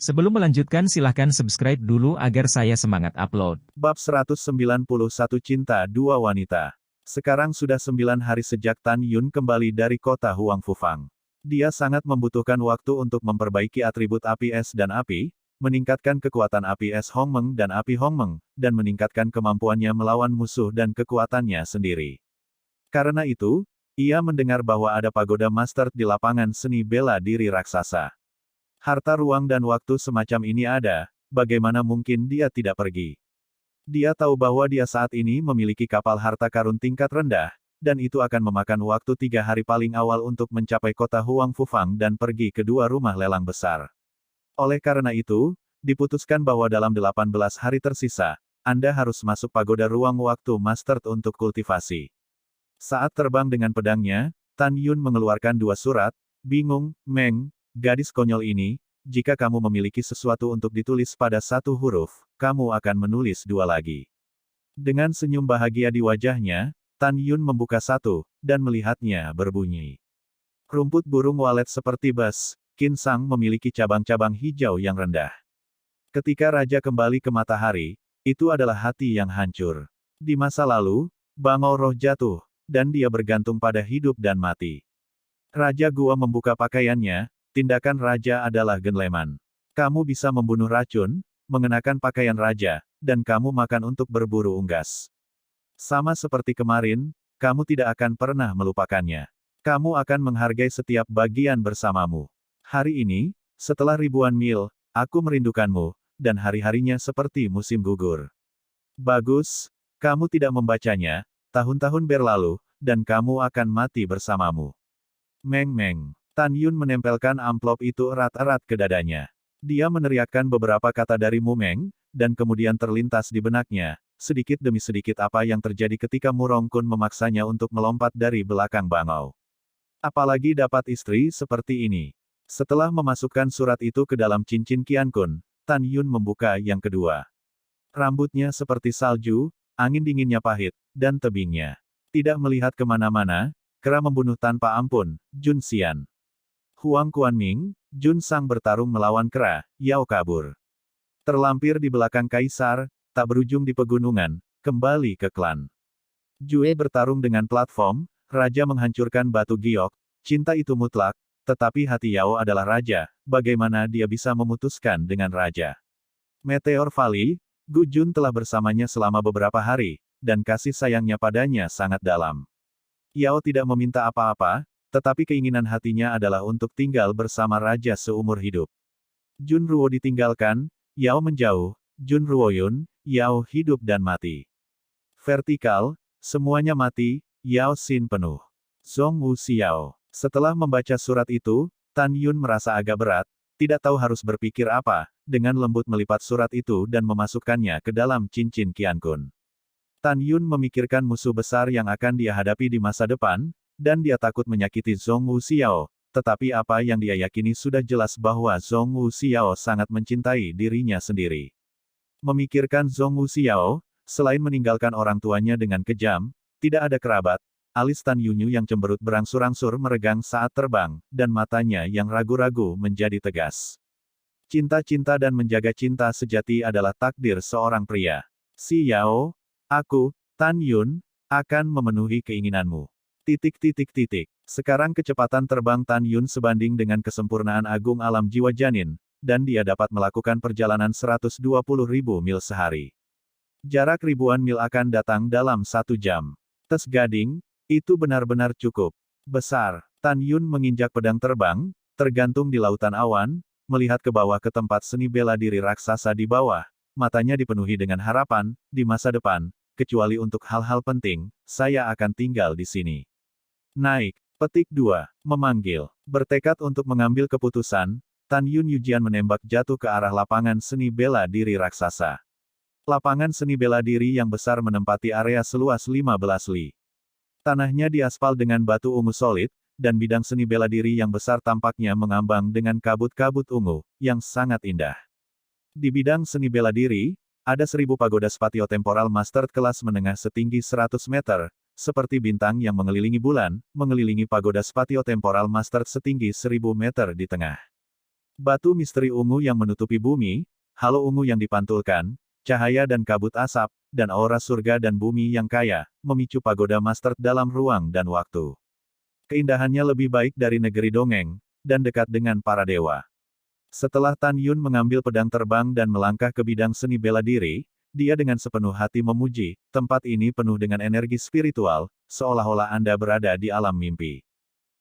Sebelum melanjutkan silahkan subscribe dulu agar saya semangat upload. Bab 191 Cinta Dua Wanita. Sekarang sudah 9 hari sejak Tan Yun kembali dari kota Huang Fufang. Dia sangat membutuhkan waktu untuk memperbaiki atribut api es dan api, meningkatkan kekuatan api es Hongmeng dan api Hongmeng, dan meningkatkan kemampuannya melawan musuh dan kekuatannya sendiri. Karena itu, ia mendengar bahwa ada pagoda master di lapangan seni bela diri raksasa. Harta ruang dan waktu semacam ini ada, bagaimana mungkin dia tidak pergi? Dia tahu bahwa dia saat ini memiliki kapal harta karun tingkat rendah, dan itu akan memakan waktu 3 hari paling awal untuk mencapai kota Huang Fufang dan pergi ke 2 rumah lelang besar. Oleh karena itu, diputuskan bahwa dalam 18 hari tersisa, Anda harus masuk pagoda ruang waktu master untuk kultivasi. Saat terbang dengan pedangnya, Tan Yun mengeluarkan 2 surat, bingung, Meng, gadis konyol ini, jika kamu memiliki sesuatu untuk ditulis pada 1 huruf, kamu akan menulis 2 lagi. Dengan senyum bahagia di wajahnya, Tan Yun membuka 1, dan melihatnya berbunyi. Rumput burung walet seperti bas, Kinsang memiliki cabang-cabang hijau yang rendah. Ketika Raja kembali ke matahari, itu adalah hati yang hancur. Di masa lalu, bangau roh jatuh, dan dia bergantung pada hidup dan mati. Raja Gua membuka pakaiannya. Tindakan raja adalah genleman. Kamu bisa membunuh racun, mengenakan pakaian raja, dan kamu makan untuk berburu unggas. Sama seperti kemarin, kamu tidak akan pernah melupakannya. Kamu akan menghargai setiap bagian bersamamu. Hari ini, setelah ribuan mil, aku merindukanmu, dan hari-harinya seperti musim gugur. Bagus, kamu tidak membacanya, tahun-tahun berlalu, dan kamu akan mati bersamamu. Meng. Tan Yun menempelkan amplop itu erat-erat ke dadanya. Dia meneriakkan beberapa kata dari Mu Meng, dan kemudian terlintas di benaknya, sedikit demi sedikit apa yang terjadi ketika Murong Kun memaksanya untuk melompat dari belakang bangau. Apalagi dapat istri seperti ini. Setelah memasukkan surat itu ke dalam cincin Qian Kun, Tan Yun membuka yang kedua. Rambutnya seperti salju, angin dinginnya pahit, dan tebingnya. Tidak melihat kemana-mana, kera membunuh tanpa ampun, Jun Xian. Huang Kuanming, Jun Sang bertarung melawan kera, Yao kabur. Terlampir di belakang kaisar, tak berujung di pegunungan, kembali ke klan. Jue bertarung dengan platform, raja menghancurkan batu giok, cinta itu mutlak, tetapi hati Yao adalah raja, bagaimana dia bisa memutuskan dengan raja? Meteor Valley, Gu Jun telah bersamanya selama beberapa hari, dan kasih sayangnya padanya sangat dalam. Yao tidak meminta apa-apa, tetapi keinginan hatinya adalah untuk tinggal bersama raja seumur hidup. Jun Ruo ditinggalkan, Yao menjauh, Jun Ruoyun, Yao hidup dan mati. Vertikal, semuanya mati, Yao Xin penuh. Zhong Wu Xiao. Setelah membaca surat itu, Tan Yun merasa agak berat, tidak tahu harus berpikir apa, dengan lembut melipat surat itu dan memasukkannya ke dalam cincin Qian Kun. Tan Yun memikirkan musuh besar yang akan dia hadapi di masa depan, dan dia takut menyakiti Zhong Wu Xiao, tetapi apa yang dia yakini sudah jelas bahwa Zhong Wu Xiao sangat mencintai dirinya sendiri. Memikirkan Zhong Wu Xiao, selain meninggalkan orang tuanya dengan kejam, tidak ada kerabat, alis Tan Yunyu yang cemberut berangsur-angsur meregang saat terbang, dan matanya yang ragu-ragu menjadi tegas. Cinta-cinta dan menjaga cinta sejati adalah takdir seorang pria. Xiao, aku, Tan Yun, akan memenuhi keinginanmu. Sekarang kecepatan terbang Tan Yun sebanding dengan kesempurnaan agung alam jiwa janin, dan dia dapat melakukan perjalanan 120.000 mil sehari. Jarak ribuan mil akan datang dalam 1 jam. Tes Gading, itu benar-benar cukup besar. Tan Yun menginjak pedang terbang, tergantung di lautan awan, melihat ke bawah ke tempat seni bela diri raksasa di bawah, matanya dipenuhi dengan harapan, di masa depan, kecuali untuk hal-hal penting, saya akan tinggal di sini. Naik. Petik 2. Memanggil. Bertekad untuk mengambil keputusan, Tan Yun Yujian menembak jatuh ke arah lapangan seni bela diri raksasa. Lapangan seni bela diri yang besar menempati area seluas 15 li. Tanahnya diaspal dengan batu ungu solid, dan bidang seni bela diri yang besar tampaknya mengambang dengan kabut-kabut ungu, yang sangat indah. Di bidang seni bela diri, ada 1000 pagoda spatiotemporal master kelas menengah setinggi 100 meter, seperti bintang yang mengelilingi bulan, mengelilingi pagoda spatiotemporal master setinggi 1000 meter di tengah. Batu misteri ungu yang menutupi bumi, halo ungu yang dipantulkan, cahaya dan kabut asap, dan aura surga dan bumi yang kaya, memicu pagoda master dalam ruang dan waktu. Keindahannya lebih baik dari negeri dongeng, dan dekat dengan para dewa. Setelah Tan Yun mengambil pedang terbang dan melangkah ke bidang seni bela diri, dia dengan sepenuh hati memuji, tempat ini penuh dengan energi spiritual, seolah-olah Anda berada di alam mimpi.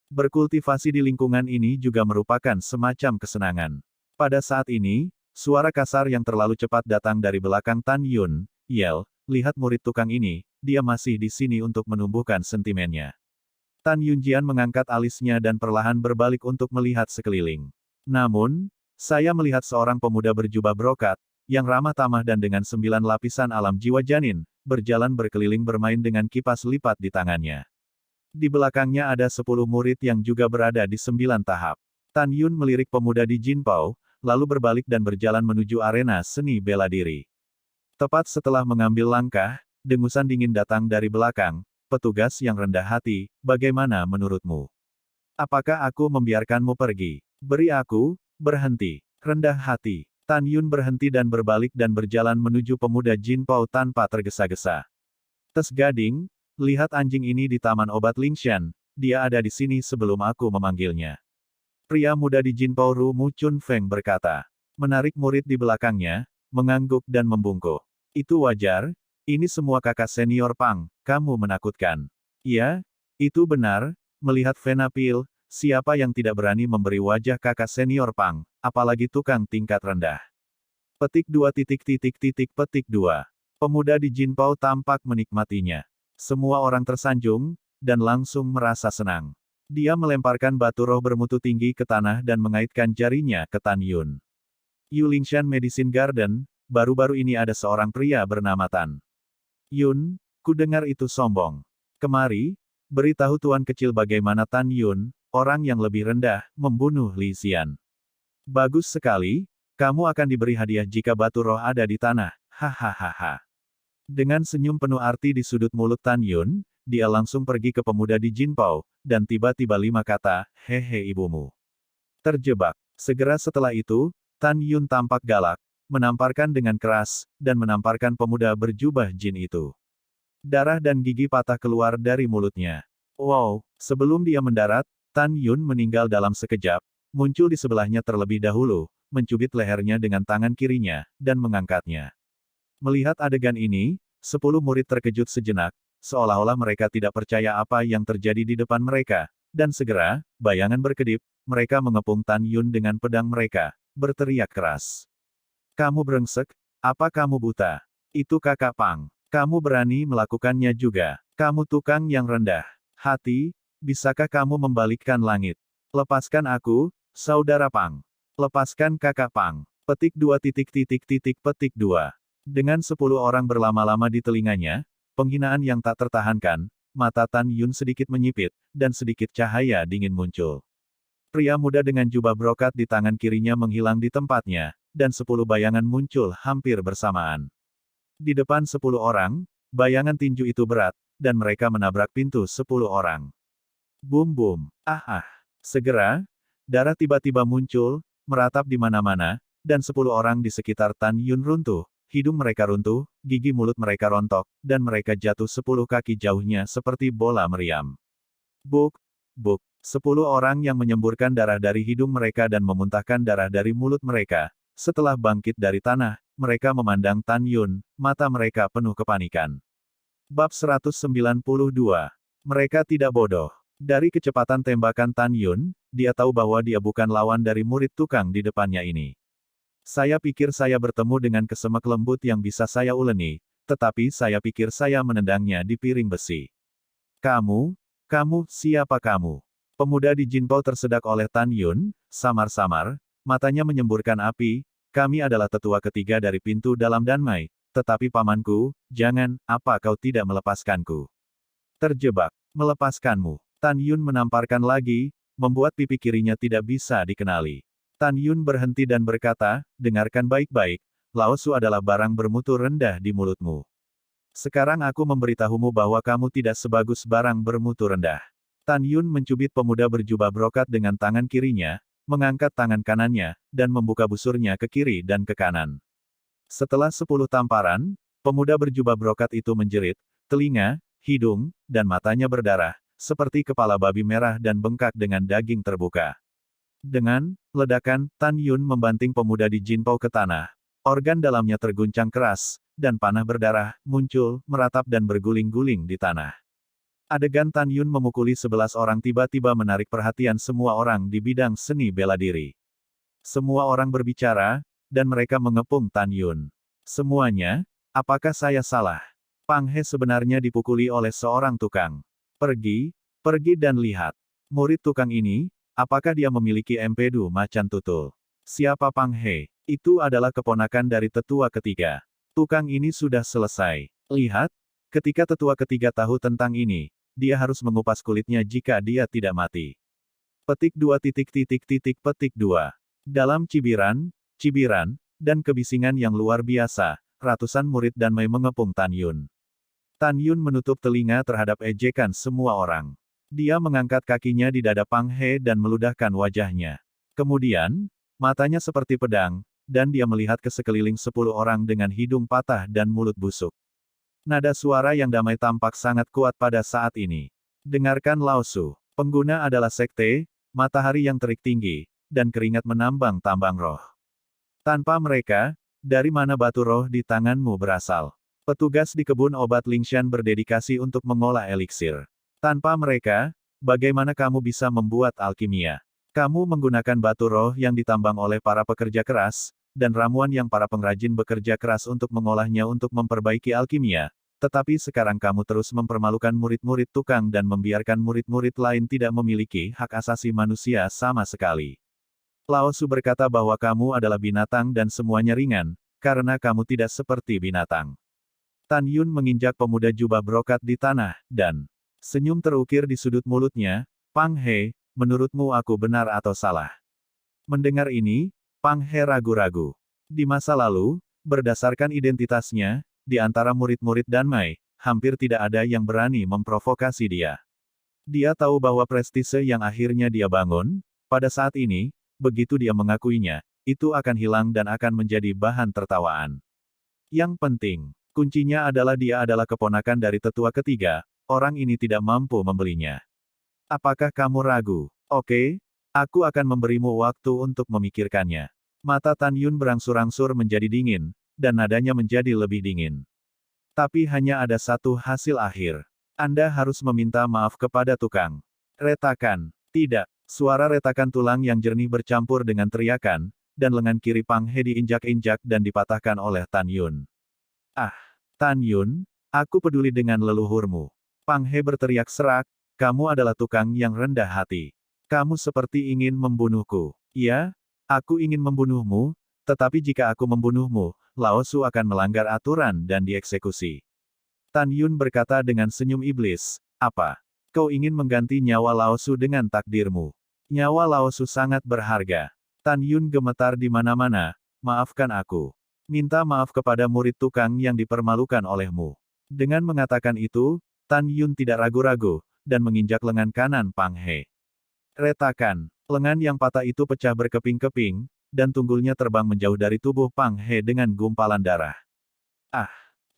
Berkultivasi di lingkungan ini juga merupakan semacam kesenangan. Pada saat ini, suara kasar yang terlalu cepat datang dari belakang Tan Yun, yel, lihat murid tukang ini, dia masih di sini untuk menumbuhkan sentimennya. Tan Yunjian mengangkat alisnya dan perlahan berbalik untuk melihat sekeliling. Namun, saya melihat seorang pemuda berjubah brokat, yang ramah tamah dan dengan 9 lapisan alam jiwa janin, berjalan berkeliling bermain dengan kipas lipat di tangannya. Di belakangnya ada 10 murid yang juga berada di 9 tahap. Tan Yun melirik pemuda di Jinpao, lalu berbalik dan berjalan menuju arena seni bela diri. Tepat setelah mengambil langkah, dengusan dingin datang dari belakang. Petugas yang rendah hati, bagaimana menurutmu? Apakah aku membiarkanmu pergi? Beri aku, berhenti. Rendah hati. Tan Yun berhenti dan berbalik dan berjalan menuju pemuda Jinpao tanpa tergesa-gesa. Tes Gading, lihat anjing ini di taman obat Lingshan, dia ada di sini sebelum aku memanggilnya. Pria muda di Jinpao Ru Mu Chun Feng berkata. Menarik murid di belakangnya, mengangguk dan membungkuk. Itu wajar, ini semua kakak senior Pang, kamu menakutkan. Iya, itu benar, melihat Venapil, siapa yang tidak berani memberi wajah kakak senior Pang, apalagi tukang tingkat rendah. Petik 2 petik 2. Pemuda di Jinpao tampak menikmatinya. Semua orang tersanjung, dan langsung merasa senang. Dia melemparkan batu roh bermutu tinggi ke tanah dan mengaitkan jarinya ke Tan Yun. Yulingshan Medicine Garden, baru-baru ini ada seorang pria bernama Tan Yun, ku dengar itu sombong. Kemari, beritahu tuan kecil bagaimana Tan Yun, orang yang lebih rendah, membunuh Li Xian. Bagus sekali, kamu akan diberi hadiah jika batu roh ada di tanah, hahaha. Dengan senyum penuh arti di sudut mulut Tan Yun, dia langsung pergi ke pemuda di Jinpao, dan tiba-tiba 5 kata, hehe ibumu. Terjebak. Segera setelah itu, Tan Yun tampak galak, menamparkan dengan keras, dan menamparkan pemuda berjubah jin itu. Darah dan gigi patah keluar dari mulutnya. Wow, sebelum dia mendarat, Tan Yun meninggal dalam sekejap, muncul di sebelahnya terlebih dahulu, mencubit lehernya dengan tangan kirinya, dan mengangkatnya. Melihat adegan ini, 10 murid terkejut sejenak, seolah-olah mereka tidak percaya apa yang terjadi di depan mereka, dan segera, bayangan berkedip, mereka mengepung Tan Yun dengan pedang mereka, berteriak keras. Kamu brengsek, apa kamu buta? Itu kakak Pang. Kamu berani melakukannya juga. Kamu tukang yang rendah hati, bisakah kamu membalikkan langit? Lepaskan aku, saudara Pang. Lepaskan kakak Pang. Petik 2 petik 2. Dengan 10 orang berlama-lama di telinganya, penghinaan yang tak tertahankan, mata Tan Yun sedikit menyipit, dan sedikit cahaya dingin muncul. Pria muda dengan jubah brokat di tangan kirinya menghilang di tempatnya, dan 10 bayangan muncul hampir bersamaan. Di depan 10 orang, bayangan tinju itu berat, dan mereka menabrak pintu 10 orang. Bum bum. Ah ah. Segera, darah tiba-tiba muncul, meratap di mana-mana, dan 10 orang di sekitar Tan Yun runtuh. Hidung mereka runtuh, gigi mulut mereka rontok, dan mereka jatuh 10 kaki jauhnya seperti bola meriam. Buk, buk. 10 orang yang menyemburkan darah dari hidung mereka dan memuntahkan darah dari mulut mereka. Setelah bangkit dari tanah, mereka memandang Tan Yun, mata mereka penuh kepanikan. Bab 192. Mereka tidak bodoh. Dari kecepatan tembakan Tan Yun, dia tahu bahwa dia bukan lawan dari murid tukang di depannya ini. Saya pikir saya bertemu dengan kesemek lembut yang bisa saya uleni, tetapi saya pikir saya menendangnya di piring besi. Kamu, siapa kamu? Pemuda di Jinpao tersedak oleh Tan Yun, samar-samar, matanya menyemburkan api, kami adalah tetua ketiga dari pintu dalam Danmai, tetapi pamanku, jangan, apa kau tidak melepaskanku? Terjebak, melepaskanmu. Tan Yun menamparkan lagi, membuat pipi kirinya tidak bisa dikenali. Tan Yun berhenti dan berkata, dengarkan baik-baik, Lao Su adalah barang bermutu rendah di mulutmu. Sekarang aku memberitahumu bahwa kamu tidak sebagus barang bermutu rendah. Tan Yun mencubit pemuda berjubah brokat dengan tangan kirinya, mengangkat tangan kanannya, dan membuka busurnya ke kiri dan ke kanan. Setelah 10 tamparan, pemuda berjubah brokat itu menjerit, telinga, hidung, dan matanya berdarah, seperti kepala babi merah dan bengkak dengan daging terbuka. Dengan ledakan, Tan Yun membanting pemuda di Jinpao ke tanah. Organ dalamnya terguncang keras, dan panah berdarah, muncul, meratap dan berguling-guling di tanah. Adegan Tan Yun memukuli 11 orang tiba-tiba menarik perhatian semua orang di bidang seni bela diri. Semua orang berbicara, dan mereka mengepung Tan Yun. Semuanya, apakah saya salah? Pang He sebenarnya dipukuli oleh seorang tukang. Pergi dan lihat. Murid tukang ini, apakah dia memiliki empedu macan tutul? Siapa Pang He? Itu adalah keponakan dari tetua ketiga. Tukang ini sudah selesai. Lihat, ketika tetua ketiga tahu tentang ini, dia harus mengupas kulitnya jika dia tidak mati. Petik 2 petik 2. Dalam cibiran, dan kebisingan yang luar biasa, ratusan murid dan Mei mengepung Tan Yun. Tan Yun menutup telinga terhadap ejekan semua orang. Dia mengangkat kakinya di dada Pang He dan meludahkan wajahnya. Kemudian, matanya seperti pedang, dan dia melihat ke sekeliling 10 orang dengan hidung patah dan mulut busuk. Nada suara yang damai tampak sangat kuat pada saat ini. Dengarkan Lao Su. Pengguna adalah sekte, matahari yang terik tinggi, dan keringat menambang tambang roh. Tanpa mereka, dari mana batu roh di tanganmu berasal? Petugas di kebun obat Lingshan berdedikasi untuk mengolah eliksir. Tanpa mereka, bagaimana kamu bisa membuat alkimia? Kamu menggunakan batu roh yang ditambang oleh para pekerja keras, dan ramuan yang para pengrajin bekerja keras untuk mengolahnya untuk memperbaiki alkimia, tetapi sekarang kamu terus mempermalukan murid-murid tukang dan membiarkan murid-murid lain tidak memiliki hak asasi manusia sama sekali. Lao Su berkata bahwa kamu adalah binatang dan semuanya ringan, karena kamu tidak seperti binatang. Tan Yun menginjak pemuda jubah brokat di tanah, dan senyum terukir di sudut mulutnya. Pang He, menurutmu aku benar atau salah? Mendengar ini, Pang He ragu-ragu. Di masa lalu, berdasarkan identitasnya, di antara murid-murid Danmai, hampir tidak ada yang berani memprovokasi dia. Dia tahu bahwa prestise yang akhirnya dia bangun, pada saat ini, begitu dia mengakuinya, itu akan hilang dan akan menjadi bahan tertawaan. Yang penting, kuncinya adalah dia adalah keponakan dari tetua ketiga, orang ini tidak mampu membelinya. Apakah kamu ragu? Oke, aku akan memberimu waktu untuk memikirkannya. Mata Tan Yun berangsur-angsur menjadi dingin, dan nadanya menjadi lebih dingin. Tapi hanya ada satu hasil akhir. Anda harus meminta maaf kepada tukang. Retakan. Tidak. Suara retakan tulang yang jernih bercampur dengan teriakan, dan lengan kiri Pang He diinjak-injak dan dipatahkan oleh Tan Yun. Ah! Tan Yun, aku peduli dengan leluhurmu. Pang He berteriak serak, kamu adalah tukang yang rendah hati. Kamu seperti ingin membunuhku. Ya, aku ingin membunuhmu, tetapi jika aku membunuhmu, Lao Su akan melanggar aturan dan dieksekusi. Tan Yun berkata dengan senyum iblis, apa? Kau ingin mengganti nyawa Lao Su dengan takdirmu? Nyawa Lao Su sangat berharga. Tan Yun gemetar di mana-mana, maafkan aku. Minta maaf kepada murid tukang yang dipermalukan olehmu. Dengan mengatakan itu, Tan Yun tidak ragu-ragu, dan menginjak lengan kanan Pang He. Retakan. Lengan yang patah itu pecah berkeping-keping, dan tunggulnya terbang menjauh dari tubuh Pang He dengan gumpalan darah. Ah!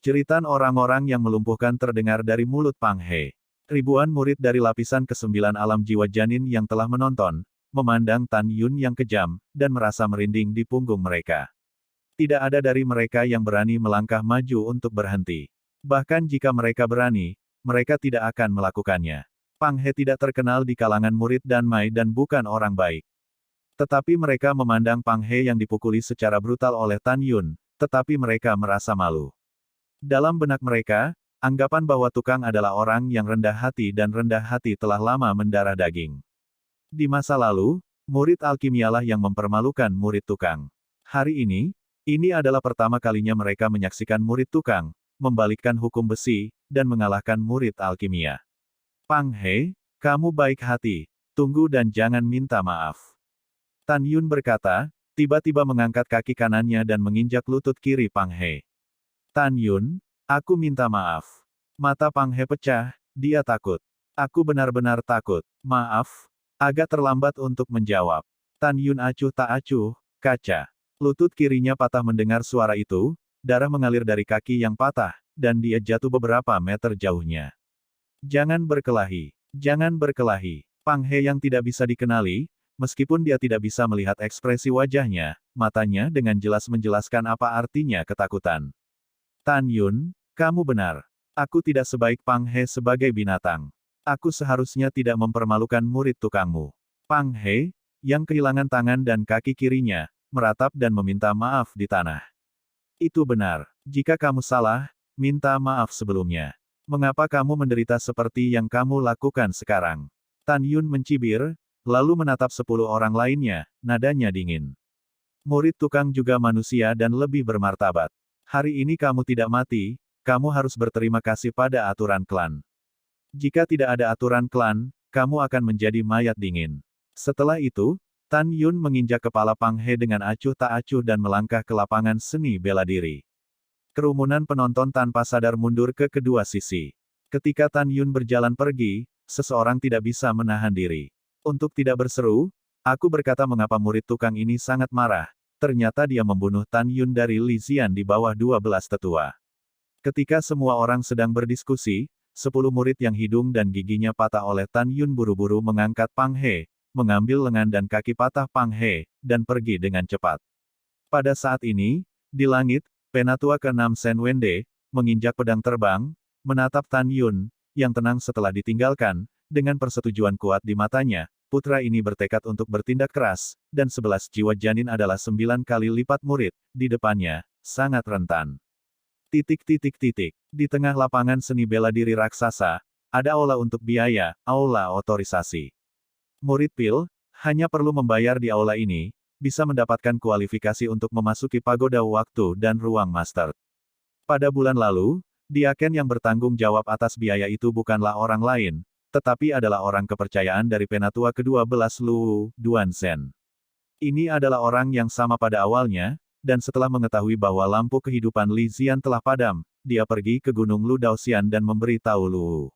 Jeritan orang-orang yang melumpuhkan terdengar dari mulut Pang He. Ribuan murid dari lapisan ke-9 alam jiwa janin yang telah menonton, memandang Tan Yun yang kejam, dan merasa merinding di punggung mereka. Tidak ada dari mereka yang berani melangkah maju untuk berhenti. Bahkan jika mereka berani, mereka tidak akan melakukannya. Pang He tidak terkenal di kalangan murid Danmai dan bukan orang baik. Tetapi mereka memandang Pang He yang dipukuli secara brutal oleh Tan Yun, tetapi mereka merasa malu. Dalam benak mereka, anggapan bahwa tukang adalah orang yang rendah hati dan rendah hati telah lama mendarah daging. Di masa lalu, murid alkimialah yang mempermalukan murid tukang. Hari ini adalah pertama kalinya mereka menyaksikan murid tukang, membalikkan hukum besi, dan mengalahkan murid alkimia. Pang He, kamu baik hati, tunggu dan jangan minta maaf. Tan Yun berkata, tiba-tiba mengangkat kaki kanannya dan menginjak lutut kiri Pang He. Tan Yun, aku minta maaf. Mata Pang He pecah, dia takut. Aku benar-benar takut. Maaf, agak terlambat untuk menjawab. Tan Yun acuh tak acuh, kaca. Lutut kirinya patah mendengar suara itu, darah mengalir dari kaki yang patah, dan dia jatuh beberapa meter jauhnya. Jangan berkelahi. Jangan berkelahi. Pang He yang tidak bisa dikenali, meskipun dia tidak bisa melihat ekspresi wajahnya, matanya dengan jelas menjelaskan apa artinya ketakutan. Tan Yun, kamu benar. Aku tidak sebaik Pang He sebagai binatang. Aku seharusnya tidak mempermalukan murid tukangmu. Pang He, yang kehilangan tangan dan kaki kirinya, meratap dan meminta maaf di tanah. Itu benar. Jika kamu salah, minta maaf sebelumnya. Mengapa kamu menderita seperti yang kamu lakukan sekarang? Tan Yun mencibir, lalu menatap 10 orang lainnya, nadanya dingin. Murid tukang juga manusia dan lebih bermartabat. Hari ini kamu tidak mati, kamu harus berterima kasih pada aturan klan. Jika tidak ada aturan klan, kamu akan menjadi mayat dingin. Setelah itu, Tan Yun menginjak kepala Pang He dengan acuh tak acuh dan melangkah ke lapangan seni bela diri. Kerumunan penonton tanpa sadar mundur ke kedua sisi. Ketika Tan Yun berjalan pergi, seseorang tidak bisa menahan diri. Untuk tidak berseru, aku berkata mengapa murid tukang ini sangat marah. Ternyata dia membunuh Tan Yun dari Li Xian di bawah 12 tetua. Ketika semua orang sedang berdiskusi, 10 murid yang hidung dan giginya patah oleh Tan Yun buru-buru mengangkat Pang He, mengambil lengan dan kaki patah Pang He, dan pergi dengan cepat. Pada saat ini, di langit, Penatua ke-6 Shen Wende, menginjak pedang terbang, menatap Tan Yun, yang tenang setelah ditinggalkan, dengan persetujuan kuat di matanya, putra ini bertekad untuk bertindak keras, dan 11 jiwa janin adalah 9 kali lipat murid, di depannya, sangat rentan. Di tengah lapangan seni bela diri raksasa, ada aula untuk biaya, aula otorisasi. Murid Pil, hanya perlu membayar di aula ini, bisa mendapatkan kualifikasi untuk memasuki pagoda waktu dan ruang master. Pada bulan lalu, Diaken yang bertanggung jawab atas biaya itu bukanlah orang lain, tetapi adalah orang kepercayaan dari Penatua ke-12 Lu Duanzhen. Ini adalah orang yang sama pada awalnya, dan setelah mengetahui bahwa lampu kehidupan Li Xian telah padam, dia pergi ke Gunung Lu Daoxian dan memberitahu Lu.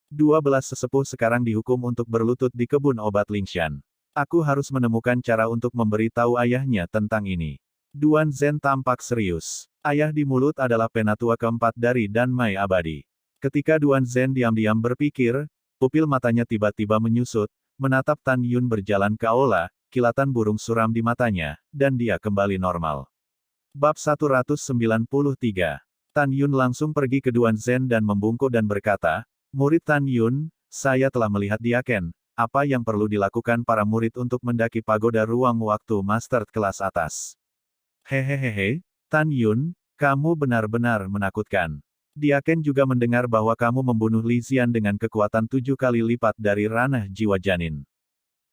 12 sesepuh sekarang dihukum untuk berlutut di kebun obat Lingshan. Aku harus menemukan cara untuk memberitahu ayahnya tentang ini. Duanzhen tampak serius. Ayah di mulut adalah penatua keempat dari Danmai Abadi. Ketika Duanzhen diam-diam berpikir, pupil matanya tiba-tiba menyusut, menatap Tan Yun berjalan ke aula, kilatan burung suram di matanya, dan dia kembali normal. Bab 193. Tan Yun langsung pergi ke Duanzhen dan membungkuk dan berkata, Murid Tan Yun, saya telah melihat Diaken. Apa yang perlu dilakukan para murid untuk mendaki pagoda ruang waktu master kelas atas? Hehehehe, Tan Yun, kamu benar-benar menakutkan. Diaken juga mendengar bahwa kamu membunuh Li Xian dengan kekuatan 7 kali lipat dari ranah jiwa janin.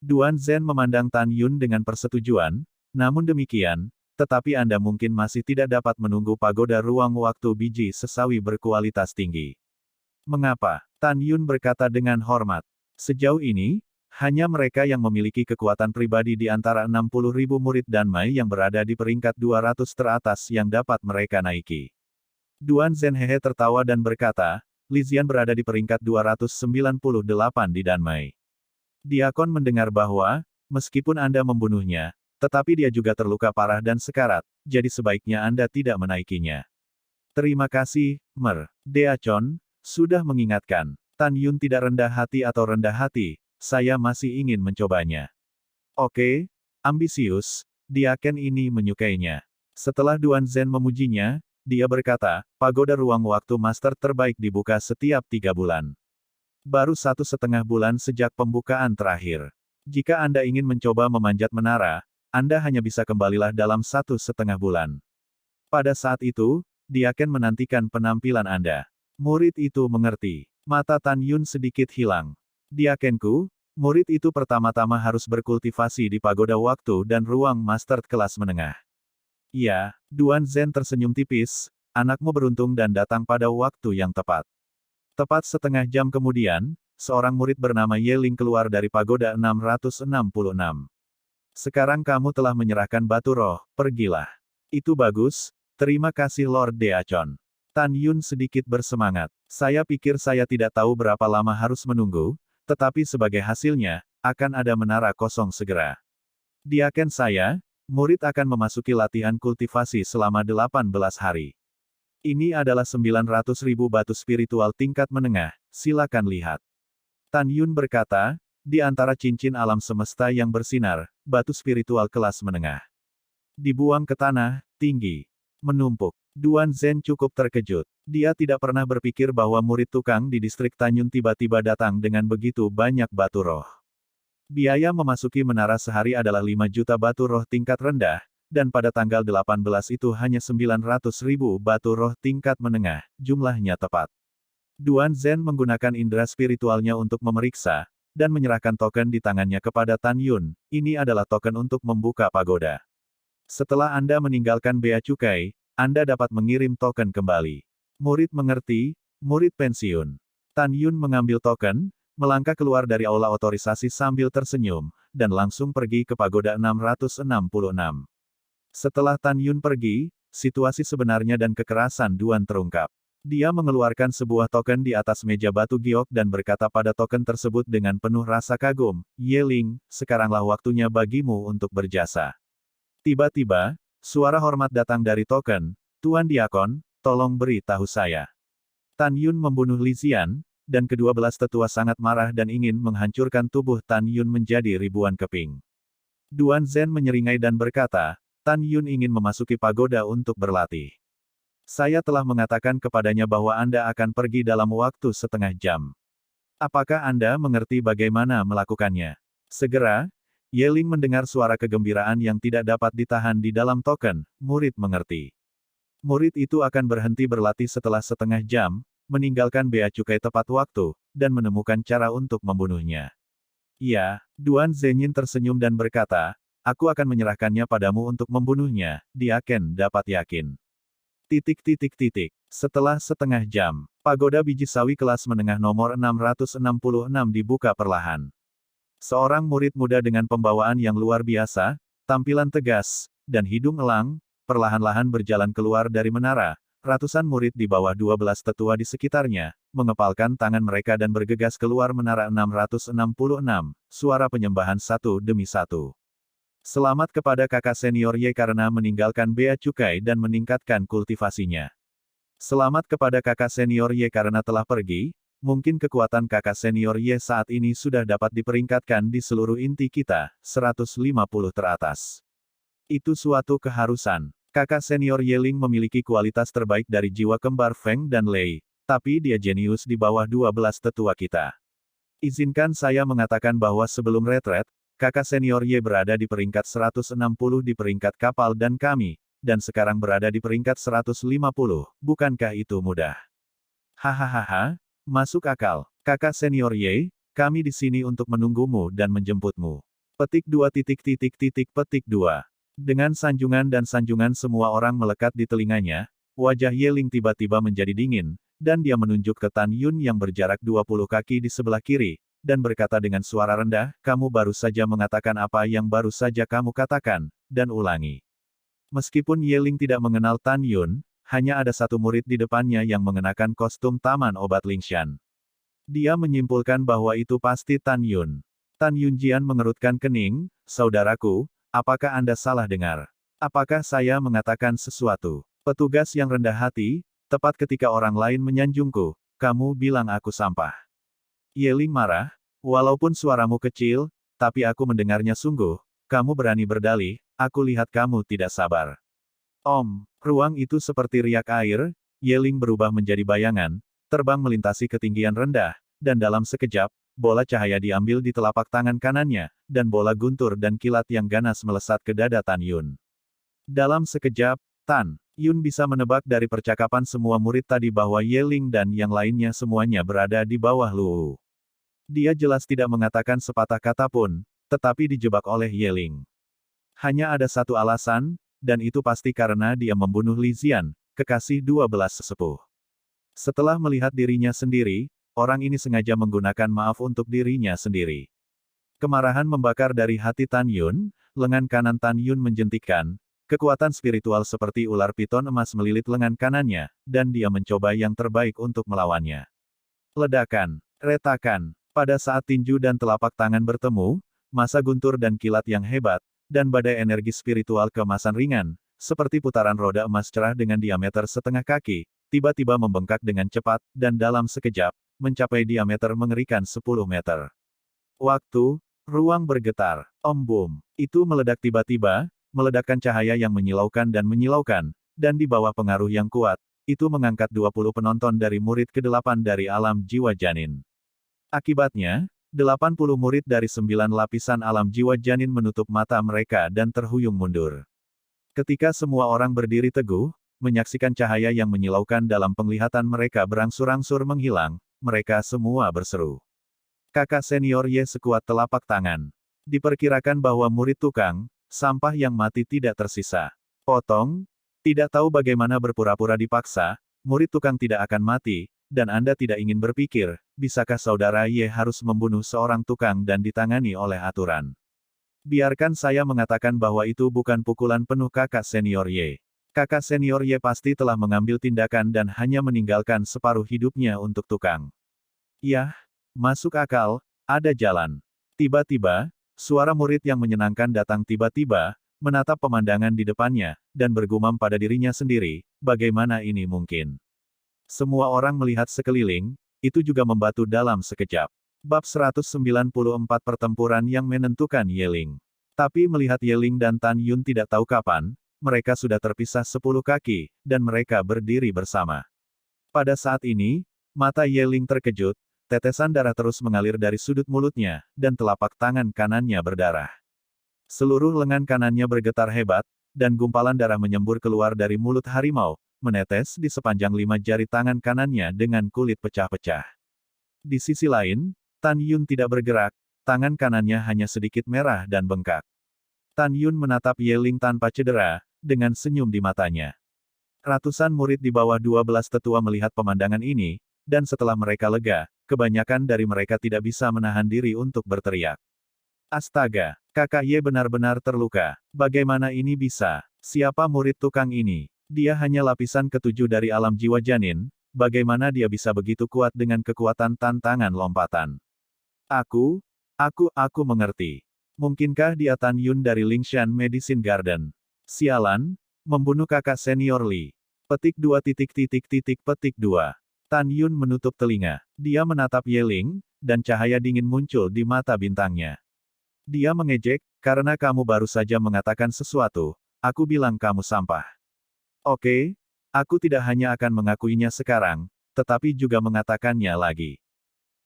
Duanzhen memandang Tan Yun dengan persetujuan, namun demikian, tetapi Anda mungkin masih tidak dapat menunggu pagoda ruang waktu biji sesawi berkualitas tinggi. Mengapa? Tan Yun berkata dengan hormat. Sejauh ini, hanya mereka yang memiliki kekuatan pribadi di antara 60.000 murid Danmai yang berada di peringkat 200 teratas yang dapat mereka naiki. Duanzhen hehe tertawa dan berkata, Li Xian berada di peringkat 298 di Danmai. Diakon mendengar bahwa, meskipun Anda membunuhnya, tetapi dia juga terluka parah dan sekarat, jadi sebaiknya Anda tidak menaikinya. Terima kasih, Mer. Deachon, sudah mengingatkan. Tan Yun tidak rendah hati atau rendah hati, saya masih ingin mencobanya. Oke, ambisius, Diaken ini menyukainya. Setelah Duanzhen memujinya, dia berkata, pagoda ruang waktu master terbaik dibuka setiap 3 bulan. Baru 1,5 bulan sejak pembukaan terakhir. Jika Anda ingin mencoba memanjat menara, Anda hanya bisa kembalilah dalam 1,5 bulan. Pada saat itu, Diaken menantikan penampilan Anda. Murid itu mengerti. Mata Tan Yun sedikit hilang. Diakenku, murid itu pertama-tama harus berkultivasi di pagoda waktu dan ruang master kelas menengah. Iya, Duanzhen tersenyum tipis, anakmu beruntung dan datang pada waktu yang tepat. Tepat setengah jam kemudian, seorang murid bernama Ye Ling keluar dari pagoda 666. Sekarang kamu telah menyerahkan batu roh, pergilah. Itu bagus, terima kasih Lord Deachon. Tan Yun sedikit bersemangat. Saya pikir saya tidak tahu berapa lama harus menunggu, tetapi sebagai hasilnya, akan ada menara kosong segera. Diaken saya, murid akan memasuki latihan kultivasi selama 18 hari. Ini adalah 900.000 batu spiritual tingkat menengah, silakan lihat. Tan Yun berkata, di antara cincin alam semesta yang bersinar, batu spiritual kelas menengah. Dibuang ke tanah, tinggi. Menumpuk. Duan Zhen cukup terkejut. Dia tidak pernah berpikir bahwa murid tukang di distrik Tanyun tiba-tiba datang dengan begitu banyak batu roh. Biaya memasuki menara sehari adalah 5 juta batu roh tingkat rendah, dan pada tanggal 18 itu hanya 900.000 batu roh tingkat menengah, jumlahnya tepat. Duan Zhen menggunakan indera spiritualnya untuk memeriksa, dan menyerahkan token di tangannya kepada Tan Yun. Ini adalah token untuk membuka pagoda. Setelah Anda meninggalkan bea cukai, Anda dapat mengirim token kembali. Murid mengerti, murid pensiun. Tan Yun mengambil token, melangkah keluar dari aula otorisasi sambil tersenyum, dan langsung pergi ke pagoda 666. Setelah Tan Yun pergi, situasi sebenarnya dan kekerasan Duan terungkap. Dia mengeluarkan sebuah token di atas meja batu giok dan berkata pada token tersebut dengan penuh rasa kagum, Yeling, sekaranglah waktunya bagimu untuk berjasa. Tiba-tiba, suara hormat datang dari token, Tuan Diakon, tolong beri tahu saya. Tan Yun membunuh Li Xian, dan ke-12 tetua sangat marah dan ingin menghancurkan tubuh Tan Yun menjadi ribuan keping. Duan Zhen menyeringai dan berkata, Tan Yun ingin memasuki pagoda untuk berlatih. Saya telah mengatakan kepadanya bahwa Anda akan pergi dalam waktu setengah jam. Apakah Anda mengerti bagaimana melakukannya? Segera, Yeling mendengar suara kegembiraan yang tidak dapat ditahan di dalam token, murid mengerti. Murid itu akan berhenti berlatih setelah setengah jam, meninggalkan bea cukai tepat waktu, dan menemukan cara untuk membunuhnya. Ya, Duan Zhenyin tersenyum dan berkata, aku akan menyerahkannya padamu untuk membunuhnya, Diaken dapat yakin. Setelah setengah jam, pagoda biji sawi kelas menengah nomor 666 dibuka perlahan. Seorang murid muda dengan pembawaan yang luar biasa, tampilan tegas, dan hidung elang, perlahan-lahan berjalan keluar dari menara. Ratusan murid di bawah 12 tetua di sekitarnya, mengepalkan tangan mereka dan bergegas keluar menara 666, suara penyembahan satu demi satu. Selamat kepada kakak senior Ye karena meninggalkan bea cukai dan meningkatkan kultivasinya. Selamat kepada kakak senior Ye karena telah pergi, mungkin kekuatan kakak senior Ye saat ini sudah dapat diperingkatkan di seluruh inti kita, 150 teratas. Itu suatu keharusan. Kakak senior Yeling memiliki kualitas terbaik dari jiwa kembar Feng dan Lei, tapi dia jenius di bawah 12 tetua kita. Izinkan saya mengatakan bahwa sebelum retret, kakak senior Ye berada di peringkat 160 di peringkat kapal dan kami, dan sekarang berada di peringkat 150, bukankah itu mudah? Hahaha, masuk akal. Kakak senior Ye, kami di sini untuk menunggumu dan menjemputmu. Petik 2. Dengan sanjungan dan sanjungan semua orang melekat di telinganya, wajah Yeling tiba-tiba menjadi dingin, dan dia menunjuk ke Tan Yun yang berjarak 20 kaki di sebelah kiri, dan berkata dengan suara rendah, kamu baru saja mengatakan apa yang baru saja kamu katakan, dan ulangi. Meskipun Yeling tidak mengenal Tan Yun, hanya ada satu murid di depannya yang mengenakan kostum taman obat Lingshan. Dia menyimpulkan bahwa itu pasti Tan Yun. Tan Yunjian mengerutkan kening, saudaraku, apakah Anda salah dengar? Apakah saya mengatakan sesuatu? Petugas yang rendah hati, tepat ketika orang lain menyanjungku, kamu bilang aku sampah. Yeling marah, walaupun suaramu kecil, tapi aku mendengarnya sungguh, kamu berani berdalih, aku lihat kamu tidak sabar. Ruang itu seperti riak air, Yeling berubah menjadi bayangan, terbang melintasi ketinggian rendah, dan dalam sekejap, bola cahaya diambil di telapak tangan kanannya, dan bola guntur dan kilat yang ganas melesat ke dada Tan Yun. Dalam sekejap, Tan Yun bisa menebak dari percakapan semua murid tadi bahwa Yeling dan yang lainnya semuanya berada di bawah Luwu. Dia jelas tidak mengatakan sepatah kata pun, tetapi dijebak oleh Yeling. Hanya ada satu alasan, dan itu pasti karena dia membunuh Li Xian, kekasih 12 sesepuh. Setelah melihat dirinya sendiri, orang ini sengaja menggunakan maaf untuk dirinya sendiri. Kemarahan membakar dari hati Tan Yun, lengan kanan Tan Yun menjentikkan, kekuatan spiritual seperti ular piton emas melilit lengan kanannya, dan dia mencoba yang terbaik untuk melawannya. Ledakan, retakan, pada saat tinju dan telapak tangan bertemu, massa guntur dan kilat yang hebat, dan badai energi spiritual keemasan ringan, seperti putaran roda emas cerah dengan diameter setengah kaki, tiba-tiba membengkak dengan cepat, dan dalam sekejap, mencapai diameter mengerikan 10 meter. Waktu, ruang bergetar. Om boom. Itu meledak tiba-tiba, meledakkan cahaya yang menyilaukan, dan di bawah pengaruh yang kuat, itu mengangkat 20 penonton dari murid ke-8 dari alam jiwa janin. Akibatnya, 80 murid dari 9 lapisan alam jiwa janin menutup mata mereka dan terhuyung mundur. Ketika semua orang berdiri teguh, menyaksikan cahaya yang menyilaukan dalam penglihatan mereka berangsur-angsur menghilang, mereka semua berseru. Kakak senior Ye sekuat telapak tangan. Diperkirakan bahwa murid tukang sampah yang mati tidak tersisa. Potong, tidak tahu bagaimana berpura-pura dipaksa, murid tukang tidak akan mati, dan Anda tidak ingin berpikir, bisakah saudara Ye harus membunuh seorang tukang dan ditangani oleh aturan. Biarkan saya mengatakan bahwa itu bukan pukulan penuh kakak senior Ye. Kakak senior Ye pasti telah mengambil tindakan dan hanya meninggalkan separuh hidupnya untuk tukang. Yah, masuk akal, ada jalan. Tiba-tiba, suara murid yang menyenangkan datang tiba-tiba, menatap pemandangan di depannya, dan bergumam pada dirinya sendiri, bagaimana ini mungkin? Semua orang melihat sekeliling, itu juga membatu dalam sekejap. Bab 194 Pertempuran yang menentukan Yeling. Tapi melihat Yeling dan Tan Yun tidak tahu kapan, mereka sudah terpisah 10 kaki, dan mereka berdiri bersama. Pada saat ini, mata Yeling terkejut, tetesan darah terus mengalir dari sudut mulutnya, dan telapak tangan kanannya berdarah. Seluruh lengan kanannya bergetar hebat, dan gumpalan darah menyembur keluar dari mulut harimau, menetes di sepanjang 5 jari tangan kanannya dengan kulit pecah-pecah. Di sisi lain, Tan Yun tidak bergerak, tangan kanannya hanya sedikit merah dan bengkak. Tan Yun menatap Yeling tanpa cedera, dengan senyum di matanya. Ratusan murid di bawah 12 tetua melihat pemandangan ini, dan setelah mereka lega, kebanyakan dari mereka tidak bisa menahan diri untuk berteriak. Astaga, kakak Ye benar-benar terluka. Bagaimana ini bisa? Siapa murid tukang ini? Dia hanya lapisan ke-7 dari alam jiwa janin, bagaimana dia bisa begitu kuat dengan kekuatan tantangan lompatan? Aku mengerti. Mungkinkah dia Tan Yun dari Lingshan Medicine Garden? Sialan, membunuh kakak senior Li. Petik 2. Tan Yun menutup telinga. Dia menatap Yeling, dan cahaya dingin muncul di mata bintangnya. Dia mengejek, karena kamu baru saja mengatakan sesuatu, aku bilang kamu sampah. Oke, aku tidak hanya akan mengakuinya sekarang, tetapi juga mengatakannya lagi.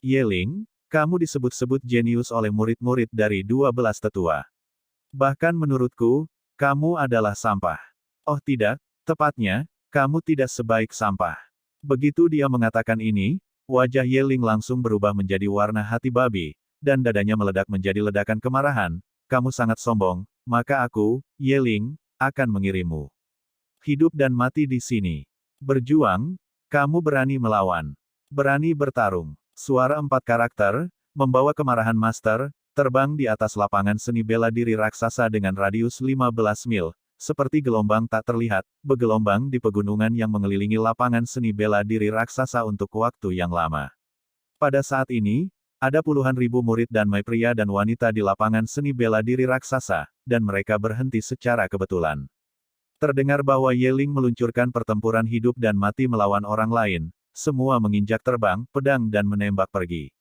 Yeling, kamu disebut-sebut jenius oleh murid-murid dari 12 tetua. Bahkan menurutku, kamu adalah sampah. Oh tidak, tepatnya, kamu tidak sebaik sampah. Begitu dia mengatakan ini, wajah Yeling langsung berubah menjadi warna hati babi, dan dadanya meledak menjadi ledakan kemarahan. Kamu sangat sombong, maka aku, Yeling, akan mengirimmu. Hidup dan mati di sini. Berjuang, kamu berani melawan. Berani bertarung. Suara 4 karakter, membawa kemarahan master, terbang di atas lapangan seni bela diri raksasa dengan radius 15 mil, seperti gelombang tak terlihat, bergelombang di pegunungan yang mengelilingi lapangan seni bela diri raksasa untuk waktu yang lama. Pada saat ini, ada puluhan ribu murid dan pria dan wanita di lapangan seni bela diri raksasa, dan mereka berhenti secara kebetulan. Terdengar bahwa Yeling meluncurkan pertempuran hidup dan mati melawan orang lain, semua menginjak terbang, pedang dan menembak pergi.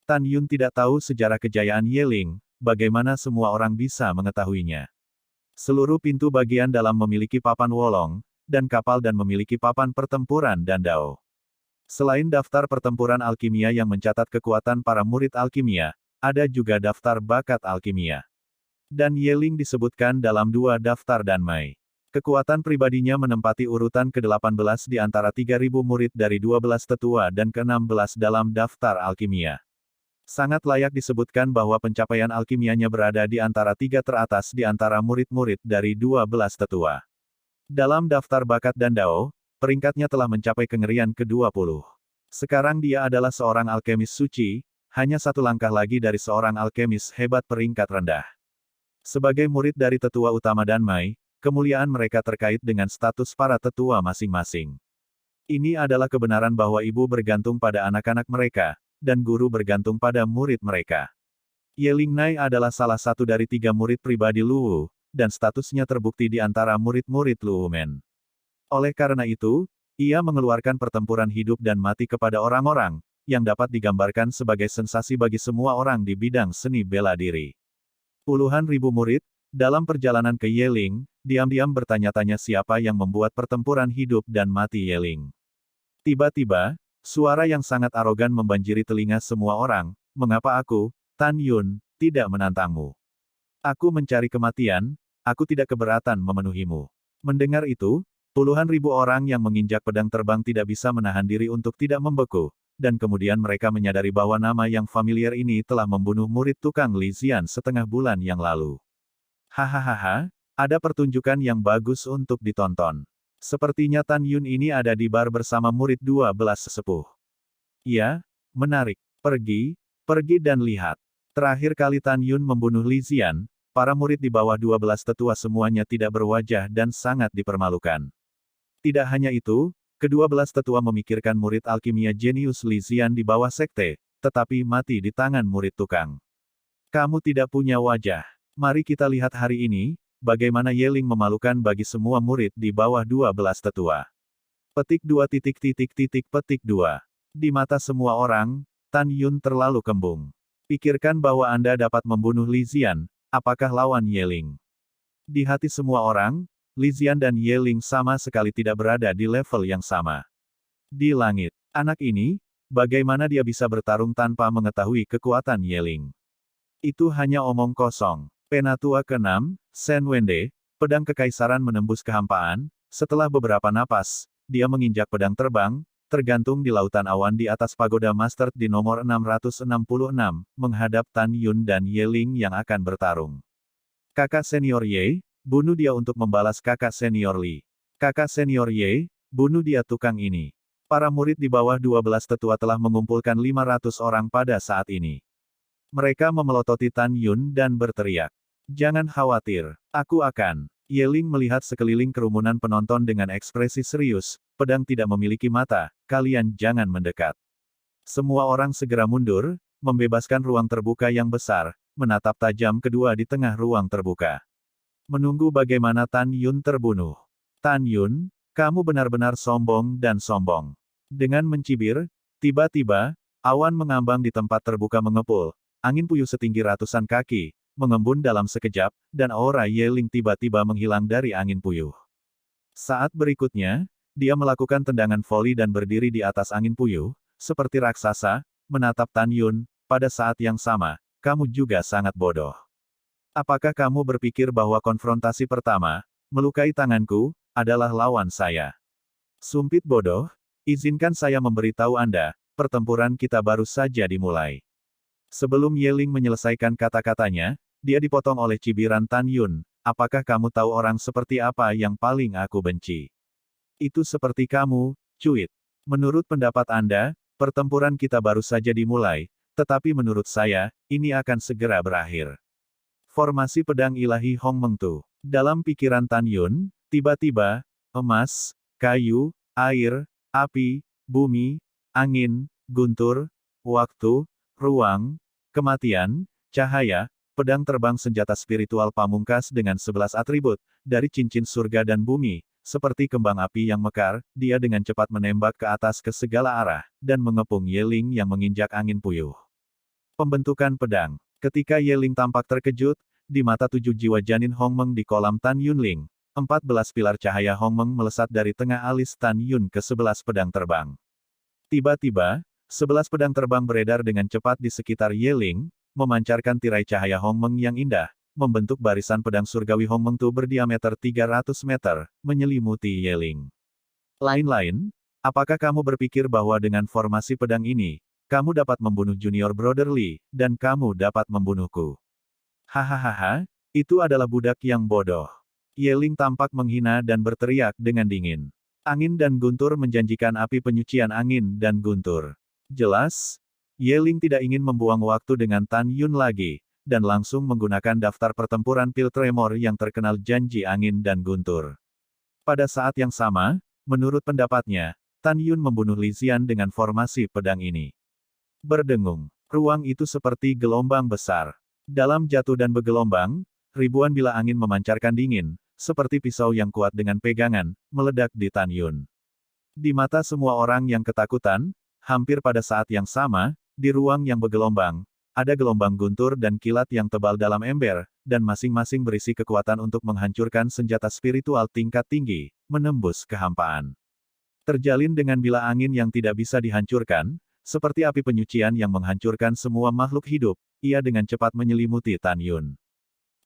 Tan Yun tidak tahu sejarah kejayaan Yeling, bagaimana semua orang bisa mengetahuinya. Seluruh pintu bagian dalam memiliki papan wolong, dan kapal dan memiliki papan pertempuran dan dao. Selain daftar pertempuran alkimia yang mencatat kekuatan para murid alkimia, ada juga daftar bakat alkimia. Dan Yeling disebutkan dalam 2 daftar Danmai. Kekuatan pribadinya menempati urutan ke-18 di antara 3.000 murid dari 12 tetua dan ke-16 dalam daftar alkimia. Sangat layak disebutkan bahwa pencapaian alkimianya berada di antara 3 teratas di antara murid-murid dari 12 tetua. Dalam daftar bakat dan dao, peringkatnya telah mencapai kengerian ke-20. Sekarang dia adalah seorang alkemis suci, hanya 1 langkah lagi dari seorang alkemis hebat peringkat rendah. Sebagai murid dari tetua utama Danmai, kemuliaan mereka terkait dengan status para tetua masing-masing. Ini adalah kebenaran bahwa ibu bergantung pada anak-anak mereka, dan guru bergantung pada murid mereka. Ye Lingnai adalah salah satu dari 3 murid pribadi Luwu, dan statusnya terbukti di antara murid-murid Luwu Men. Oleh karena itu, ia mengeluarkan pertempuran hidup dan mati kepada orang-orang, yang dapat digambarkan sebagai sensasi bagi semua orang di bidang seni bela diri. Puluhan ribu murid, dalam perjalanan ke Yeling, diam-diam bertanya-tanya siapa yang membuat pertempuran hidup dan mati Yeling. Tiba-tiba, suara yang sangat arogan membanjiri telinga semua orang, "Mengapa aku, Tan Yun, tidak menantangmu? Aku mencari kematian, aku tidak keberatan memenuhimu." Mendengar itu, puluhan ribu orang yang menginjak pedang terbang tidak bisa menahan diri untuk tidak membeku, dan kemudian mereka menyadari bahwa nama yang familiar ini telah membunuh murid tukang Li Xian setengah bulan yang lalu. Hahaha, ada pertunjukan yang bagus untuk ditonton. Sepertinya Tan Yun ini ada di bar bersama murid 12 sesepuh. Ya, menarik. Pergi dan lihat. Terakhir kali Tan Yun membunuh Li Xian, para murid di bawah 12 tetua semuanya tidak berwajah dan sangat dipermalukan. Tidak hanya itu, ke-12 tetua memikirkan murid alkimia jenius Li Xian di bawah sekte, tetapi mati di tangan murid tukang. Kamu tidak punya wajah. Mari kita lihat hari ini, bagaimana Yeling memalukan bagi semua murid di bawah 12 tetua. Petik 2. Di mata semua orang, Tan Yun terlalu kembung. Pikirkan bahwa Anda dapat membunuh Li Xian, apakah lawan Yeling? Di hati semua orang, Li Xian dan Yeling sama sekali tidak berada di level yang sama. Di langit, anak ini, bagaimana dia bisa bertarung tanpa mengetahui kekuatan Yeling? Itu hanya omong kosong. Penatua ke-6, Shen Wende, pedang kekaisaran menembus kehampaan, setelah beberapa napas, dia menginjak pedang terbang, tergantung di lautan awan di atas pagoda Master di nomor 666, menghadap Tan Yun dan Yeling yang akan bertarung. Kakak senior Ye, bunuh dia untuk membalas kakak senior Li. Kakak senior Ye, bunuh dia tukang ini. Para murid di bawah 12 tetua telah mengumpulkan 500 orang pada saat ini. Mereka memelototi Tan Yun dan berteriak. "Jangan khawatir, aku akan." Yeling melihat sekeliling kerumunan penonton dengan ekspresi serius, "Pedang tidak memiliki mata, kalian jangan mendekat." Semua orang segera mundur, membebaskan ruang terbuka yang besar, menatap tajam kedua di tengah ruang terbuka. Menunggu bagaimana Tan Yun terbunuh. "Tan Yun, kamu benar-benar sombong dan sombong." Dengan mencibir, tiba-tiba, awan mengambang di tempat terbuka mengepul, angin puyuh setinggi ratusan kaki, mengembun dalam sekejap, dan aura Yeling tiba-tiba menghilang dari angin puyuh. Saat berikutnya, dia melakukan tendangan voli dan berdiri di atas angin puyuh, seperti raksasa, menatap Tan Yun. Pada saat yang sama, kamu juga sangat bodoh. Apakah kamu berpikir bahwa konfrontasi pertama, melukai tanganku, adalah lawan saya? Sumpit bodoh, izinkan saya memberitahu Anda, pertempuran kita baru saja dimulai. Sebelum Yeling menyelesaikan kata-katanya, dia dipotong oleh cibiran Tan Yun. "Apakah kamu tahu orang seperti apa yang paling aku benci? Itu seperti kamu, cuit. Menurut pendapat Anda, pertempuran kita baru saja dimulai, tetapi menurut saya, ini akan segera berakhir." Formasi pedang ilahi Hong Mengtu. Dalam pikiran Tan Yun, tiba-tiba, emas, kayu, air, api, bumi, angin, guntur, waktu, ruang, kematian, cahaya, pedang terbang senjata spiritual pamungkas dengan 11 atribut, dari cincin surga dan bumi, seperti kembang api yang mekar, dia dengan cepat menembak ke atas ke segala arah, dan mengepung Yeling yang menginjak angin puyuh. Pembentukan pedang. Ketika Yeling tampak terkejut, di mata 7 jiwa janin Hongmeng di kolam Tan Yunling, 14 pilar cahaya Hongmeng melesat dari tengah alis Tan Yun ke 11 pedang terbang. Tiba-tiba, 11 pedang terbang beredar dengan cepat di sekitar Yeling, memancarkan tirai cahaya Hongmeng yang indah, membentuk barisan pedang surgawi Hongmengtu berdiameter 300 meter, menyelimuti Yeling. Lain-lain, apakah kamu berpikir bahwa dengan formasi pedang ini, kamu dapat membunuh junior brother Li, dan kamu dapat membunuhku? Hahaha, itu adalah budak yang bodoh. Yeling tampak menghina dan berteriak dengan dingin. Angin dan guntur menjanjikan api penyucian angin dan guntur. Jelas, Yeling tidak ingin membuang waktu dengan Tan Yun lagi, dan langsung menggunakan daftar pertempuran pil tremor yang terkenal janji angin dan guntur. Pada saat yang sama, menurut pendapatnya, Tan Yun membunuh Li Xian dengan formasi pedang ini. Berdengung, ruang itu seperti gelombang besar. Dalam jatuh dan bergelombang, ribuan bila angin memancarkan dingin, seperti pisau yang kuat dengan pegangan, meledak di Tan Yun. Di mata semua orang yang ketakutan, hampir pada saat yang sama, di ruang yang bergelombang, ada gelombang guntur dan kilat yang tebal dalam ember, dan masing-masing berisi kekuatan untuk menghancurkan senjata spiritual tingkat tinggi, menembus kehampaan. Terjalin dengan bila angin yang tidak bisa dihancurkan, seperti api penyucian yang menghancurkan semua makhluk hidup, ia dengan cepat menyelimuti Tan Yun.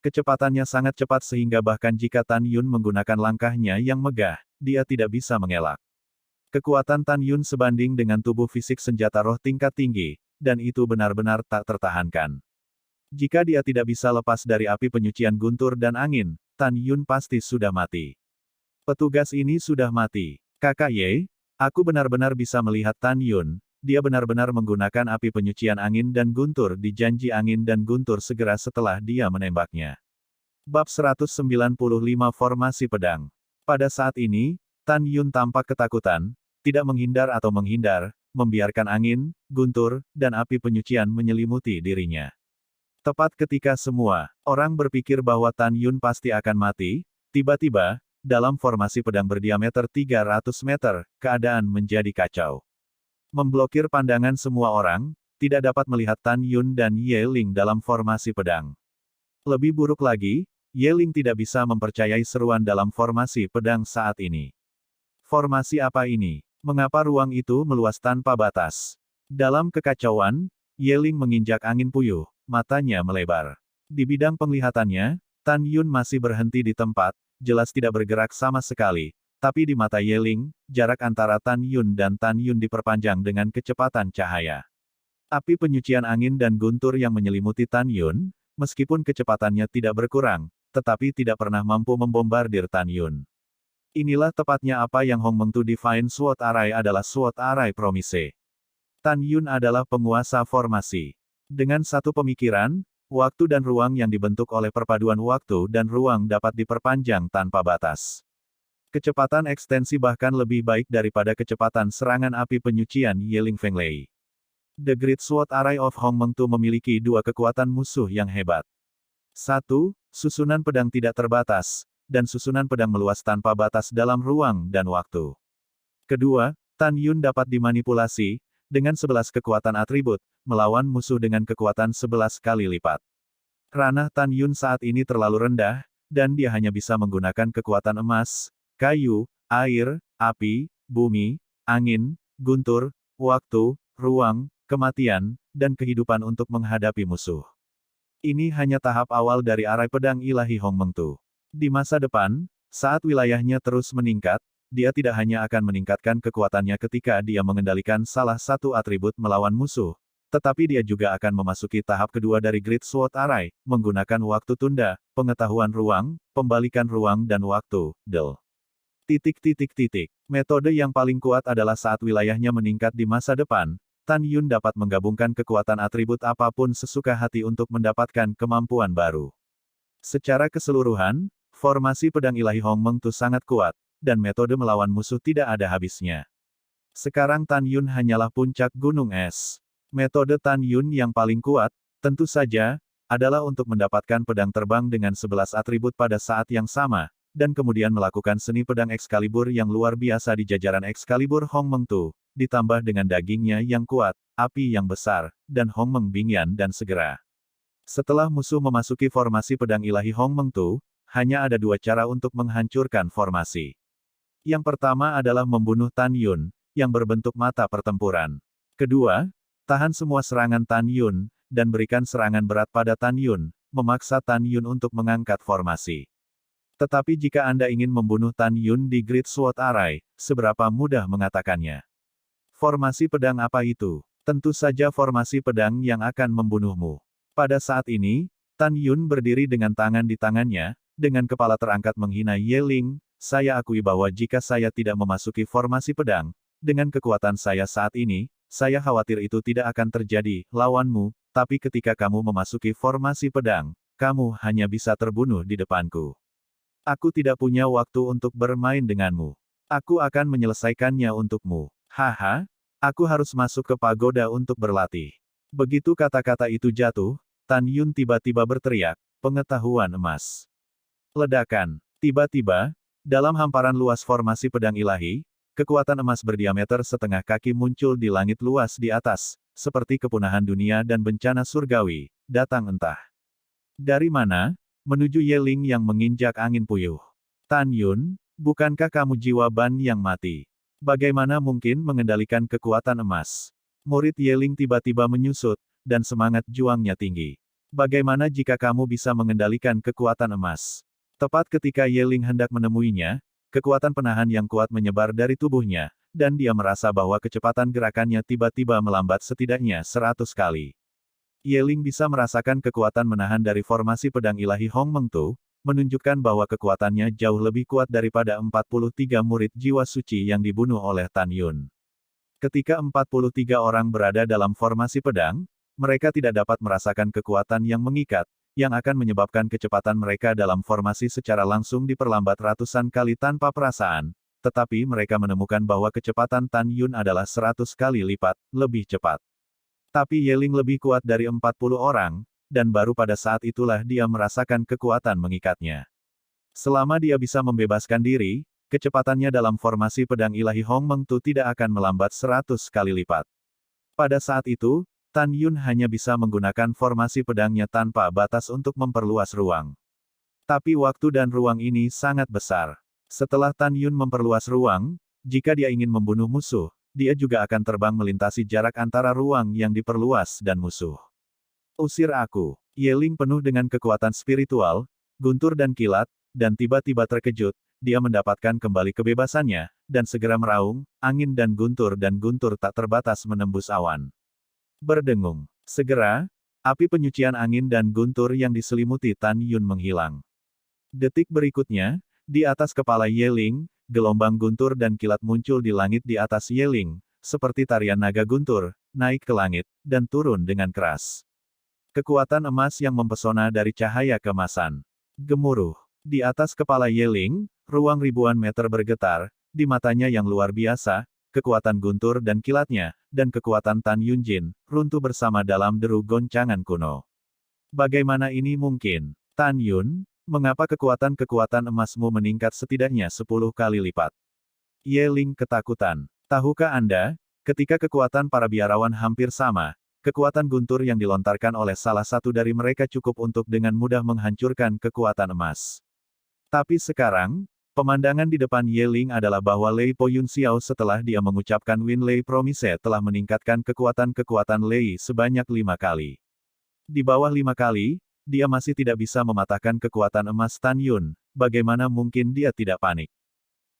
Kecepatannya sangat cepat sehingga bahkan jika Tan Yun menggunakan langkahnya yang megah, dia tidak bisa mengelak. Kekuatan Tan Yun sebanding dengan tubuh fisik senjata roh tingkat tinggi, dan itu benar-benar tak tertahankan. Jika dia tidak bisa lepas dari api penyucian guntur dan angin, Tan Yun pasti sudah mati. Petugas ini sudah mati. Kakak Ye, aku benar-benar bisa melihat Tan Yun, dia benar-benar menggunakan api penyucian angin dan guntur di janji angin dan guntur segera setelah dia menembaknya. Bab 195 Formasi Pedang. Pada saat ini, Tan Yun tampak ketakutan, tidak menghindar atau menghindar, membiarkan angin, guntur, dan api penyucian menyelimuti dirinya. Tepat ketika semua orang berpikir bahwa Tan Yun pasti akan mati, tiba-tiba, dalam formasi pedang berdiameter 300 meter, keadaan menjadi kacau. Memblokir pandangan semua orang, tidak dapat melihat Tan Yun dan Ye Ling dalam formasi pedang. Lebih buruk lagi, Ye Ling tidak bisa mempercayai seruan dalam formasi pedang saat ini. Formasi apa ini? Mengapa ruang itu meluas tanpa batas? Dalam kekacauan, Ye Ling menginjak angin puyuh, matanya melebar. Di bidang penglihatannya, Tan Yun masih berhenti di tempat, jelas tidak bergerak sama sekali, tapi di mata Ye Ling, jarak antara Tan Yun dan Tan Yun diperpanjang dengan kecepatan cahaya. Api penyucian angin dan guntur yang menyelimuti Tan Yun, meskipun kecepatannya tidak berkurang, tetapi tidak pernah mampu membombardir Tan Yun. Inilah tepatnya apa yang Hong Mengtu Divine Sword Array adalah Sword Array Promise. Tan Yun adalah penguasa formasi. Dengan satu pemikiran, waktu dan ruang yang dibentuk oleh perpaduan waktu dan ruang dapat diperpanjang tanpa batas. Kecepatan ekstensi bahkan lebih baik daripada kecepatan serangan api penyucian Yeling Fenglei. The Great Sword Array of Hong Mengtu memiliki dua kekuatan musuh yang hebat. 1. Susunan pedang tidak terbatas, dan susunan pedang meluas tanpa batas dalam ruang dan waktu. Kedua, Tan Yun dapat dimanipulasi, dengan 11 kekuatan atribut, melawan musuh dengan kekuatan 11 kali lipat. Ranah Tan Yun saat ini terlalu rendah, dan dia hanya bisa menggunakan kekuatan emas, kayu, air, api, bumi, angin, guntur, waktu, ruang, kematian, dan kehidupan untuk menghadapi musuh. Ini hanya tahap awal dari arai pedang ilahi Hong Mengtu. Di masa depan, saat wilayahnya terus meningkat, dia tidak hanya akan meningkatkan kekuatannya ketika dia mengendalikan salah satu atribut melawan musuh, tetapi dia juga akan memasuki tahap kedua dari Great Sword Array, menggunakan waktu tunda, pengetahuan ruang, pembalikan ruang dan waktu, DEL. Metode yang paling kuat adalah saat wilayahnya meningkat di masa depan, Tan Yun dapat menggabungkan kekuatan atribut apapun sesuka hati untuk mendapatkan kemampuan baru. Secara keseluruhan, formasi pedang ilahi Hong Mengtu sangat kuat, dan metode melawan musuh tidak ada habisnya. Sekarang Tan Yun hanyalah puncak gunung es. Metode Tan Yun yang paling kuat, tentu saja, adalah untuk mendapatkan pedang terbang dengan 11 atribut pada saat yang sama, dan kemudian melakukan seni pedang Excalibur yang luar biasa di jajaran Excalibur Hong Mengtu, ditambah dengan dagingnya yang kuat, api yang besar, dan Hong Meng Bingyan dan segera. Setelah musuh memasuki formasi pedang ilahi Hong Mengtu, hanya ada dua cara untuk menghancurkan formasi. Yang pertama adalah membunuh Tan Yun, yang berbentuk mata pertempuran. Kedua, tahan semua serangan Tan Yun, dan berikan serangan berat pada Tan Yun, memaksa Tan Yun untuk mengangkat formasi. Tetapi jika Anda ingin membunuh Tan Yun di Great Sword Array, seberapa mudah mengatakannya? Formasi pedang apa itu? Tentu saja formasi pedang yang akan membunuhmu. Pada saat ini, Tan Yun berdiri dengan tangan di tangannya, dengan kepala terangkat menghina Ye Ling, saya akui bahwa jika saya tidak memasuki formasi pedang, dengan kekuatan saya saat ini, saya khawatir itu tidak akan terjadi, lawanmu, tapi ketika kamu memasuki formasi pedang, kamu hanya bisa terbunuh di depanku. Aku tidak punya waktu untuk bermain denganmu. Aku akan menyelesaikannya untukmu. Haha, aku harus masuk ke pagoda untuk berlatih. Begitu kata-kata itu jatuh, Tan Yun tiba-tiba berteriak, pengetahuan emas. Ledakan. Tiba-tiba, dalam hamparan luas formasi pedang ilahi, kekuatan emas berdiameter setengah kaki muncul di langit luas di atas, seperti kepunahan dunia dan bencana surgawi, datang entah dari mana, menuju Yeling yang menginjak angin puyuh. Tan Yun, bukankah kamu jiwa ban yang mati? Bagaimana mungkin mengendalikan kekuatan emas? Murid Yeling tiba-tiba menyusut, dan semangat juangnya tinggi. Bagaimana jika kamu bisa mengendalikan kekuatan emas? Tepat ketika Yeling hendak menemuinya, kekuatan penahan yang kuat menyebar dari tubuhnya, dan dia merasa bahwa kecepatan gerakannya tiba-tiba melambat setidaknya 100 kali. Yeling bisa merasakan kekuatan menahan dari formasi pedang ilahi Hong Meng Tu, menunjukkan bahwa kekuatannya jauh lebih kuat daripada 43 murid jiwa suci yang dibunuh oleh Tan Yun. Ketika 43 orang berada dalam formasi pedang, mereka tidak dapat merasakan kekuatan yang mengikat, yang akan menyebabkan kecepatan mereka dalam formasi secara langsung diperlambat ratusan kali tanpa perasaan, tetapi mereka menemukan bahwa kecepatan Tan Yun adalah 100 kali lipat, lebih cepat. Tapi Yeling lebih kuat dari 40 orang, dan baru pada saat itulah dia merasakan kekuatan mengikatnya. Selama dia bisa membebaskan diri, kecepatannya dalam formasi pedang ilahi Hong Meng Tu tidak akan melambat 100 kali lipat. Pada saat itu, Tan Yun hanya bisa menggunakan formasi pedangnya tanpa batas untuk memperluas ruang. Tapi waktu dan ruang ini sangat besar. Setelah Tan Yun memperluas ruang, jika dia ingin membunuh musuh, dia juga akan terbang melintasi jarak antara ruang yang diperluas dan musuh. Usir aku. Yeling penuh dengan kekuatan spiritual, guntur dan kilat, dan tiba-tiba terkejut, dia mendapatkan kembali kebebasannya, dan segera meraung, angin dan guntur tak terbatas menembus awan. Berdengung. Segera, api penyucian angin dan guntur yang diselimuti Tan Yun menghilang. Detik berikutnya, di atas kepala Yeling, gelombang guntur dan kilat muncul di langit di atas Yeling, seperti tarian naga guntur, naik ke langit, dan turun dengan keras. Kekuatan emas yang mempesona dari cahaya kemasan. Gemuruh. Di atas kepala Yeling, ruang ribuan meter bergetar, di matanya yang luar biasa, kekuatan guntur dan kilatnya, dan kekuatan Tan Yunjin, runtuh bersama dalam deru goncangan kuno. Bagaimana ini mungkin? Tan Yun, mengapa kekuatan-kekuatan emasmu meningkat setidaknya 10 kali lipat? Yeling ketakutan. Tahukah Anda, ketika kekuatan para biarawan hampir sama, kekuatan guntur yang dilontarkan oleh salah satu dari mereka cukup untuk dengan mudah menghancurkan kekuatan emas. Tapi sekarang, pemandangan di depan Yeling adalah bahwa Lei Po Yun Xiao setelah dia mengucapkan Win Lei Promise telah meningkatkan kekuatan-kekuatan Lei sebanyak 5 kali. Di bawah 5 kali, dia masih tidak bisa mematahkan kekuatan emas Tan Yun, bagaimana mungkin dia tidak panik?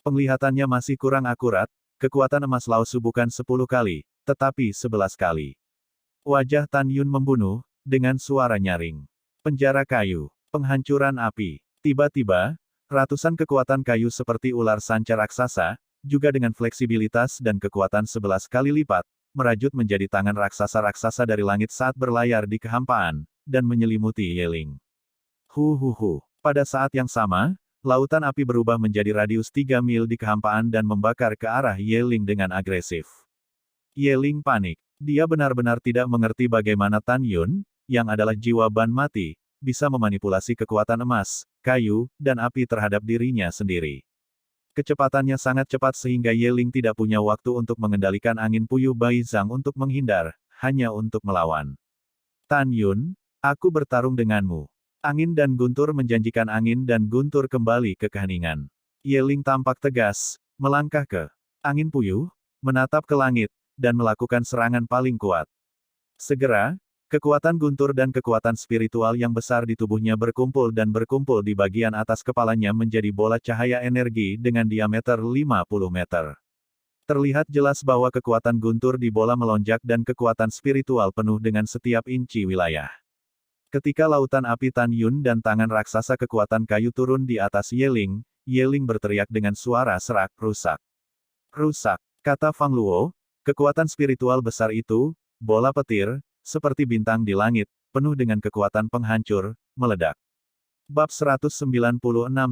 Penglihatannya masih kurang akurat, kekuatan emas Lao Su bukan 10 kali, tetapi 11 kali. Wajah Tan Yun membunuh, dengan suara nyaring. Penjara kayu, penghancuran api. Tiba-tiba, ratusan kekuatan kayu seperti ular sanca raksasa, juga dengan fleksibilitas dan kekuatan 11 kali lipat, merajut menjadi tangan raksasa-raksasa dari langit saat berlayar di kehampaan, dan menyelimuti Yeling. Pada saat yang sama, lautan api berubah menjadi radius 3 mil di kehampaan dan membakar ke arah Yeling dengan agresif. Yeling panik. Dia benar-benar tidak mengerti bagaimana Tan Yun, yang adalah jiwa ban mati, bisa memanipulasi kekuatan emas, kayu, dan api terhadap dirinya sendiri. Kecepatannya sangat cepat sehingga Yeling tidak punya waktu untuk mengendalikan angin puyuh Bai Zhang untuk menghindar, hanya untuk melawan. Tan Yun, aku bertarung denganmu. Angin dan guntur menjanjikan angin dan guntur kembali ke keheningan. Yeling tampak tegas, melangkah ke angin puyuh, menatap ke langit, dan melakukan serangan paling kuat. Segera, kekuatan guntur dan kekuatan spiritual yang besar di tubuhnya berkumpul di bagian atas kepalanya menjadi bola cahaya energi dengan diameter 50 meter. Terlihat jelas bahwa kekuatan guntur di bola melonjak dan kekuatan spiritual penuh dengan setiap inci wilayah. Ketika lautan api Tan Yun dan tangan raksasa kekuatan kayu turun di atas Yeling, Yeling berteriak dengan suara serak, rusak. Rusak, kata Fang Luo, kekuatan spiritual besar itu, bola petir, seperti bintang di langit, penuh dengan kekuatan penghancur, meledak. Bab 196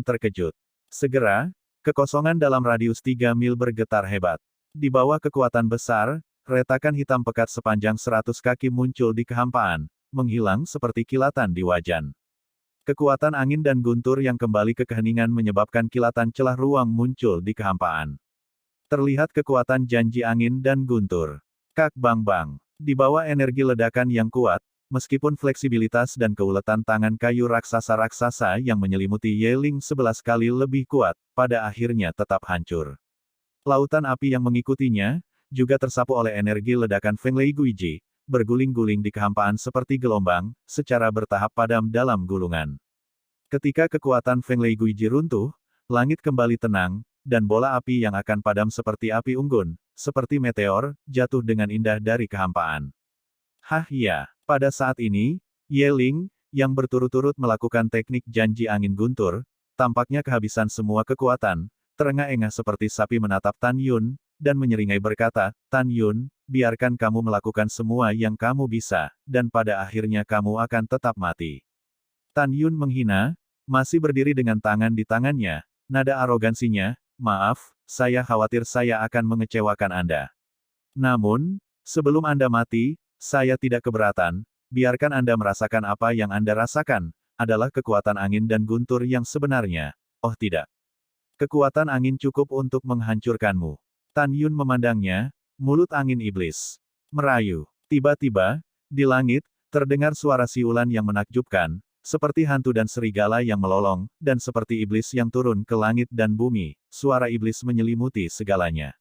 terkejut. Segera, kekosongan dalam radius 3 mil bergetar hebat. Di bawah kekuatan besar, retakan hitam pekat sepanjang 100 kaki muncul di kehampaan, menghilang seperti kilatan di wajan. Kekuatan angin dan guntur yang kembali ke keheningan menyebabkan kilatan celah ruang muncul di kehampaan. Terlihat kekuatan janji angin dan guntur. Kak Bang Bang. Di bawah energi ledakan yang kuat, meskipun fleksibilitas dan keuletan tangan kayu raksasa-raksasa yang menyelimuti Yeling 11 kali lebih kuat, pada akhirnya tetap hancur. Lautan api yang mengikutinya, juga tersapu oleh energi ledakan Fenglei Guiji, berguling-guling di kehampaan seperti gelombang, secara bertahap padam dalam gulungan. Ketika kekuatan Fenglei Guiji runtuh, langit kembali tenang, dan bola api yang akan padam seperti api unggun, seperti meteor, jatuh dengan indah dari kehampaan. Hah ya, pada saat ini, Yeling, yang berturut-turut melakukan teknik janji angin guntur, tampaknya kehabisan semua kekuatan, terengah-engah seperti sapi menatap Tan Yun, dan menyeringai berkata, Tan Yun, biarkan kamu melakukan semua yang kamu bisa, dan pada akhirnya kamu akan tetap mati. Tan Yun menghina, masih berdiri dengan tangan di tangannya, nada arogansinya, maaf, saya khawatir saya akan mengecewakan Anda. Namun, sebelum Anda mati, saya tidak keberatan, biarkan Anda merasakan apa yang Anda rasakan, adalah kekuatan angin dan guntur yang sebenarnya. Oh tidak. Kekuatan angin cukup untuk menghancurkanmu. Tan Yun memandangnya, mulut angin iblis. Merayu. Tiba-tiba, di langit, terdengar suara siulan yang menakjubkan, seperti hantu dan serigala yang melolong, dan seperti iblis yang turun ke langit dan bumi, suara iblis menyelimuti segalanya.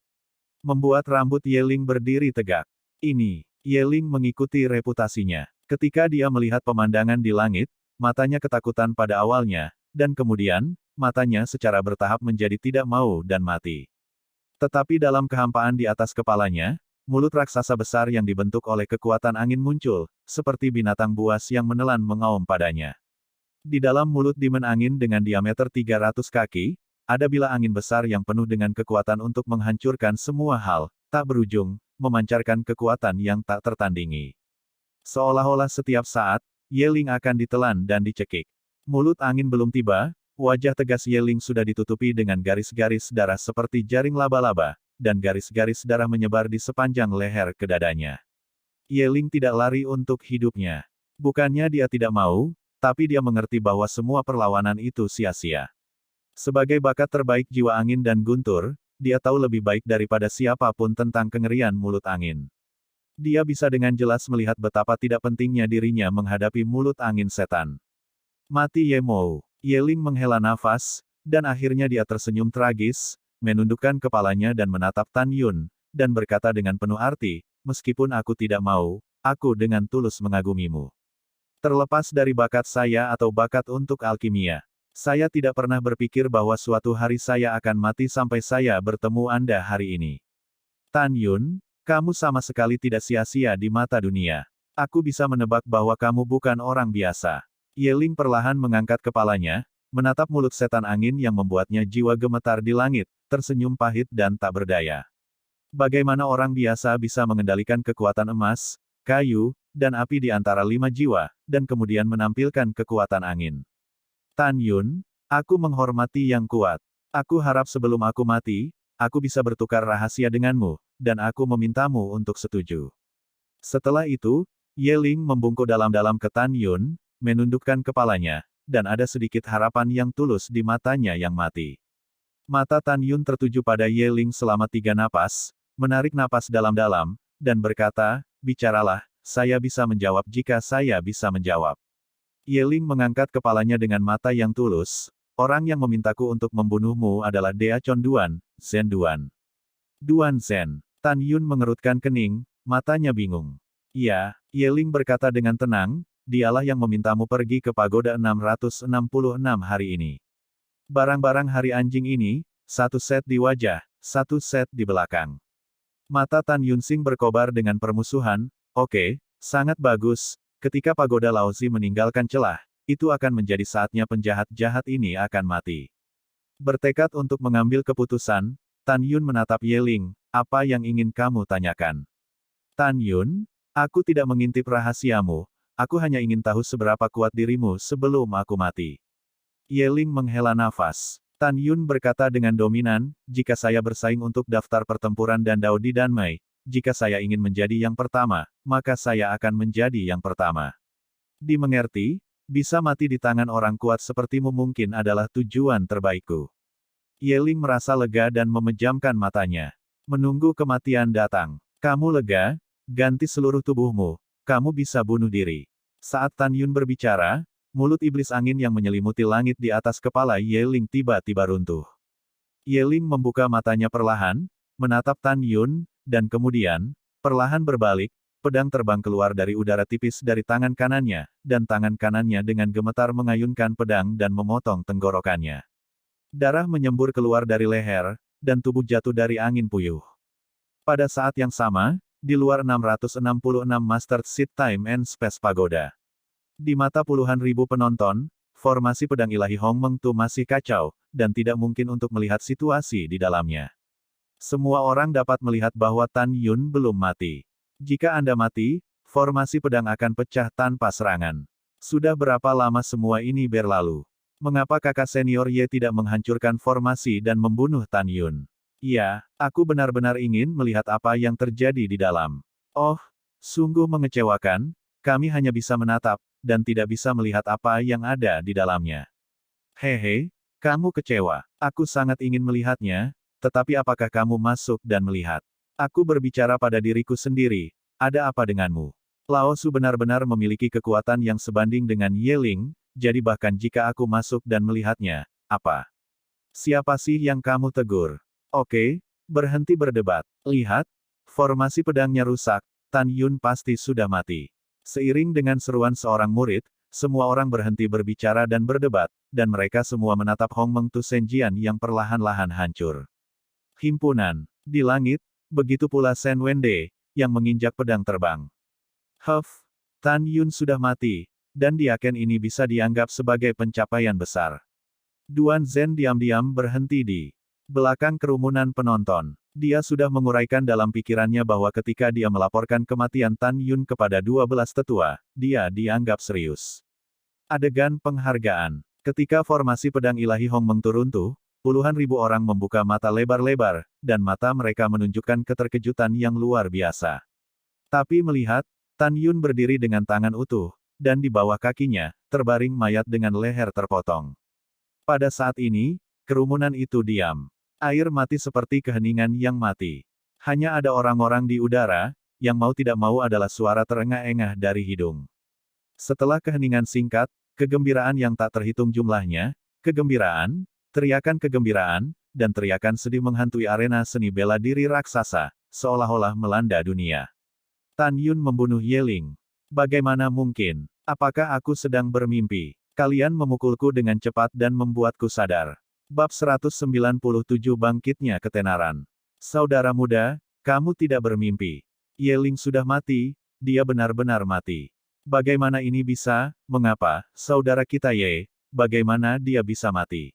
Membuat rambut Yeling berdiri tegak. Ini, Yeling mengikuti reputasinya. Ketika dia melihat pemandangan di langit, matanya ketakutan pada awalnya, dan kemudian, matanya secara bertahap menjadi tidak mau dan mati. Tetapi dalam kehampaan di atas kepalanya, mulut raksasa besar yang dibentuk oleh kekuatan angin muncul, seperti binatang buas yang menelan mengaum padanya. Di dalam mulut Demon Angin dengan diameter 300 kaki, ada bilah angin besar yang penuh dengan kekuatan untuk menghancurkan semua hal, tak berujung, memancarkan kekuatan yang tak tertandingi. Seolah-olah setiap saat, Yeling akan ditelan dan dicekik. Mulut angin belum tiba, wajah tegas Yeling sudah ditutupi dengan garis-garis darah seperti jaring laba-laba, dan garis-garis darah menyebar di sepanjang leher ke dadanya. Yeling tidak lari untuk hidupnya. Bukannya dia tidak mau, tapi dia mengerti bahwa semua perlawanan itu sia-sia. Sebagai bakat terbaik jiwa angin dan guntur, dia tahu lebih baik daripada siapapun tentang kengerian mulut angin. Dia bisa dengan jelas melihat betapa tidak pentingnya dirinya menghadapi mulut angin setan. Mati Ye Mou. Yeling menghela nafas, dan akhirnya dia tersenyum tragis, menundukkan kepalanya dan menatap Tan Yun, dan berkata dengan penuh arti, meskipun aku tidak mau, aku dengan tulus mengagumimu. Terlepas dari bakat saya atau bakat untuk alkimia, saya tidak pernah berpikir bahwa suatu hari saya akan mati sampai saya bertemu Anda hari ini. Tan Yun, kamu sama sekali tidak sia-sia di mata dunia. Aku bisa menebak bahwa kamu bukan orang biasa. Yeling perlahan mengangkat kepalanya, menatap mulut setan angin yang membuatnya jiwa gemetar di langit, tersenyum pahit dan tak berdaya. Bagaimana orang biasa bisa mengendalikan kekuatan emas, kayu, dan api di antara 5 jiwa, dan kemudian menampilkan kekuatan angin? Tan Yun, aku menghormati yang kuat. Aku harap sebelum aku mati, aku bisa bertukar rahasia denganmu, dan aku memintamu untuk setuju. Setelah itu, Yeling membungkuk dalam-dalam ke Tan Yun, menundukkan kepalanya, dan ada sedikit harapan yang tulus di matanya yang mati. Mata Tan Yun tertuju pada Yeling selama 3 napas, menarik napas dalam-dalam, dan berkata, bicaralah, saya bisa menjawab jika saya bisa menjawab. Yeling mengangkat kepalanya dengan mata yang tulus, orang yang memintaku untuk membunuhmu adalah Dea Chon Duan, Zen Duan. Duan Zen. Tan Yun mengerutkan kening, matanya bingung. Ya, Yeling berkata dengan tenang, dialah yang memintamu pergi ke pagoda 666 hari ini. Barang-barang hari anjing ini, 1 set di wajah, 1 set di belakang. Mata Tan Yunsing berkobar dengan permusuhan, oke, sangat bagus, ketika pagoda Laozi meninggalkan celah, itu akan menjadi saatnya penjahat-jahat ini akan mati. Bertekad untuk mengambil keputusan, Tan Yun menatap Yeling, apa yang ingin kamu tanyakan? Tan Yun, aku tidak mengintip rahasiamu, aku hanya ingin tahu seberapa kuat dirimu sebelum aku mati. Yeling menghela nafas. Tan Yun berkata dengan dominan, jika saya bersaing untuk daftar pertempuran dan Dao di Danmei, jika saya ingin menjadi yang pertama, maka saya akan menjadi yang pertama. Dimengerti, bisa mati di tangan orang kuat sepertimu mungkin adalah tujuan terbaikku. Yeling merasa lega dan memejamkan matanya. Menunggu kematian datang. Kamu lega? Ganti seluruh tubuhmu. Kamu bisa bunuh diri. Saat Tan Yun berbicara, mulut iblis angin yang menyelimuti langit di atas kepala Yeling tiba-tiba runtuh. Yeling membuka matanya perlahan, menatap Tan Yun, dan kemudian, perlahan berbalik, pedang terbang keluar dari udara tipis dari tangan kanannya, dan tangan kanannya dengan gemetar mengayunkan pedang dan memotong tenggorokannya. Darah menyembur keluar dari leher, dan tubuh jatuh dari angin puyuh. Pada saat yang sama, di luar 666 Master Seed Time and Space Pagoda. Di mata puluhan ribu penonton, formasi pedang ilahi Hong Meng Tu masih kacau, dan tidak mungkin untuk melihat situasi di dalamnya. Semua orang dapat melihat bahwa Tan Yun belum mati. Jika Anda mati, formasi pedang akan pecah tanpa serangan. Sudah berapa lama semua ini berlalu? Mengapa kakak senior Ye tidak menghancurkan formasi dan membunuh Tan Yun? Iya, aku benar-benar ingin melihat apa yang terjadi di dalam. Oh, sungguh mengecewakan, kami hanya bisa menatap, dan tidak bisa melihat apa yang ada di dalamnya. Hehe, kamu kecewa. Aku sangat ingin melihatnya, tetapi apakah kamu masuk dan melihat? Aku berbicara pada diriku sendiri, ada apa denganmu? Lao Su benar-benar memiliki kekuatan yang sebanding dengan Yeling, jadi bahkan jika aku masuk dan melihatnya, apa? Siapa sih yang kamu tegur? Oke, berhenti berdebat. Lihat, formasi pedangnya rusak, Tan Yun pasti sudah mati. Seiring dengan seruan seorang murid, semua orang berhenti berbicara dan berdebat, dan mereka semua menatap Hong Meng Tu Senjian yang perlahan-lahan hancur. Himpunan. Di langit, begitu pula Shen Wende, yang menginjak pedang terbang. Huff, Tan Yun sudah mati, dan di Aken ini bisa dianggap sebagai pencapaian besar. Duan Zhen diam-diam berhenti di belakang kerumunan penonton. Dia sudah menguraikan dalam pikirannya bahwa ketika dia melaporkan kematian Tan Yun kepada 12 tetua, dia dianggap serius. Adegan penghargaan. Ketika formasi pedang ilahi Hong Meng Tu runtuh, puluhan ribu orang membuka mata lebar-lebar, dan mata mereka menunjukkan keterkejutan yang luar biasa. Tapi melihat, Tan Yun berdiri dengan tangan utuh, dan di bawah kakinya, terbaring mayat dengan leher terpotong. Pada saat ini, kerumunan itu diam. Air mati seperti keheningan yang mati. Hanya ada orang-orang di udara, yang mau tidak mau adalah suara terengah-engah dari hidung. Setelah keheningan singkat, kegembiraan yang tak terhitung jumlahnya, kegembiraan, teriakan kegembiraan, dan teriakan sedih menghantui arena seni bela diri raksasa, seolah-olah melanda dunia. Tan Yun membunuh Yeling. Bagaimana mungkin? Apakah aku sedang bermimpi? Kalian memukulku dengan cepat dan membuatku sadar. Bab 197 Bangkitnya Ketenaran. Saudara muda, kamu tidak bermimpi. Yeling sudah mati, dia benar-benar mati. Bagaimana ini bisa, mengapa, saudara kita Ye, bagaimana dia bisa mati?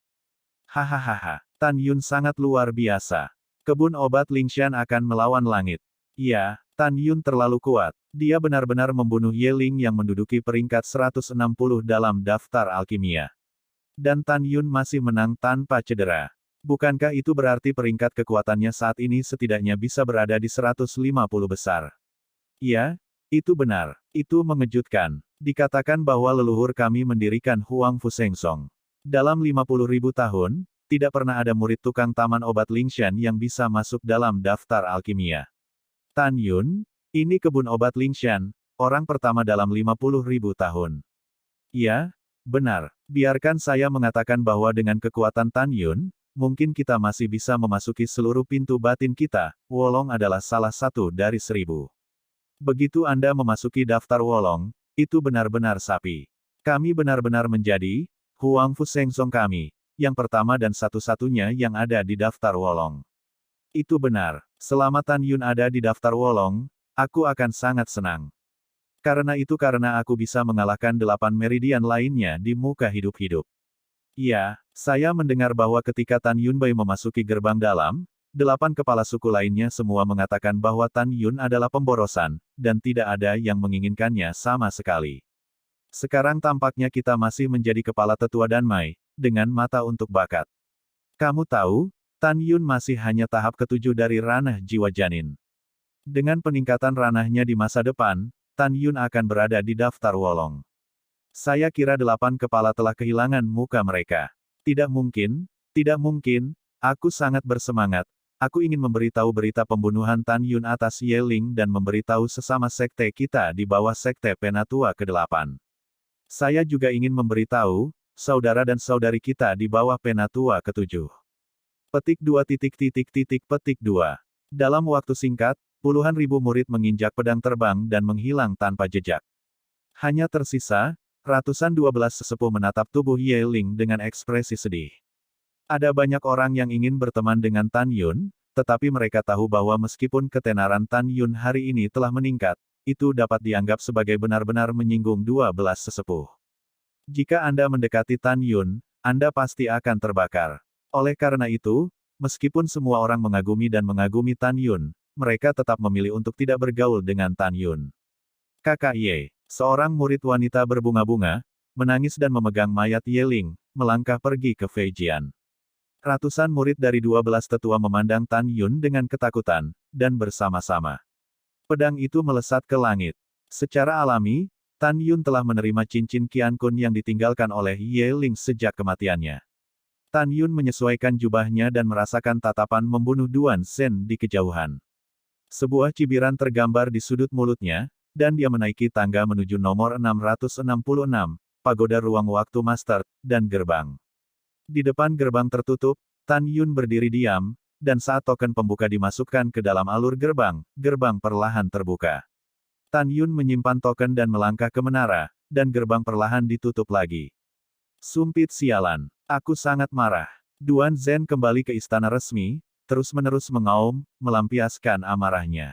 Hahaha, Tan Yun sangat luar biasa. Kebun obat Lingshan akan melawan langit. Iya, Tan Yun terlalu kuat. Dia benar-benar membunuh Yeling yang menduduki peringkat 160 dalam daftar alkimia. Dan Tan Yun masih menang tanpa cedera. Bukankah itu berarti peringkat kekuatannya saat ini setidaknya bisa berada di 150 besar? Iya, itu benar. Itu mengejutkan. Dikatakan bahwa leluhur kami mendirikan Huang Fu Sengsong. Dalam 50.000 tahun, tidak pernah ada murid tukang taman obat Lingshan yang bisa masuk dalam daftar alkimia. Tan Yun, ini kebun obat Lingshan, orang pertama dalam 50.000 tahun. Ya, benar. Biarkan saya mengatakan bahwa dengan kekuatan Tan Yun, mungkin kita masih bisa memasuki seluruh pintu batin kita. Wolong adalah salah satu dari 1000. Begitu Anda memasuki daftar Wolong, itu benar-benar sapi. Kami benar-benar menjadi Huang Fu Sengsong kami, yang pertama dan satu-satunya yang ada di daftar Wolong. Itu benar. Selama Tan Yun ada di daftar Wolong, aku akan sangat senang. Karena aku bisa mengalahkan 8 meridian lainnya di muka hidup-hidup. Iya, saya mendengar bahwa ketika Tan Yun Bai memasuki gerbang dalam, 8 kepala suku lainnya semua mengatakan bahwa Tan Yun adalah pemborosan, dan tidak ada yang menginginkannya sama sekali. Sekarang tampaknya kita masih menjadi kepala tetua Danmai, dengan mata untuk bakat. Kamu tahu, Tan Yun masih hanya tahap ke-7 dari ranah jiwa janin. Dengan peningkatan ranahnya di masa depan, Tan Yun akan berada di daftar Wolong. Saya kira 8 kepala telah kehilangan muka mereka. Tidak mungkin, tidak mungkin, aku sangat bersemangat. Aku ingin memberitahu berita pembunuhan Tan Yun atas Ye Ling dan memberitahu sesama sekte kita di bawah sekte Penatua ke-8. Saya juga ingin memberitahu, saudara dan saudari kita di bawah Penatua ke-7. Petik 2. Dalam waktu singkat, puluhan ribu murid menginjak pedang terbang dan menghilang tanpa jejak. Hanya tersisa, ratusan 12 sesepuh menatap tubuh Ye Ling dengan ekspresi sedih. Ada banyak orang yang ingin berteman dengan Tan Yun, tetapi mereka tahu bahwa meskipun ketenaran Tan Yun hari ini telah meningkat, itu dapat dianggap sebagai benar-benar menyinggung 12 sesepuh. Jika Anda mendekati Tan Yun, Anda pasti akan terbakar. Oleh karena itu, meskipun semua orang mengagumi dan mengagumi Tan Yun, mereka tetap memilih untuk tidak bergaul dengan Tan Yun. Kakak Ye, seorang murid wanita berbunga-bunga, menangis dan memegang mayat Ye Ling, melangkah pergi ke Fei Jian. Ratusan murid dari 12 tetua memandang Tan Yun dengan ketakutan, dan bersama-sama. Pedang itu melesat ke langit. Secara alami, Tan Yun telah menerima cincin Qian Kun yang ditinggalkan oleh Ye Ling sejak kematiannya. Tan Yun menyesuaikan jubahnya dan merasakan tatapan membunuh Duan Zhen di kejauhan. Sebuah cibiran tergambar di sudut mulutnya, dan dia menaiki tangga menuju nomor 666, pagoda ruang waktu master, dan gerbang. Di depan gerbang tertutup, Tan Yun berdiri diam, dan saat token pembuka dimasukkan ke dalam alur gerbang, gerbang perlahan terbuka. Tan Yun menyimpan token dan melangkah ke menara, dan gerbang perlahan ditutup lagi. Sumpit sialan. Aku sangat marah. Duan Zhen kembali ke istana resmi, terus-menerus mengaum, melampiaskan amarahnya.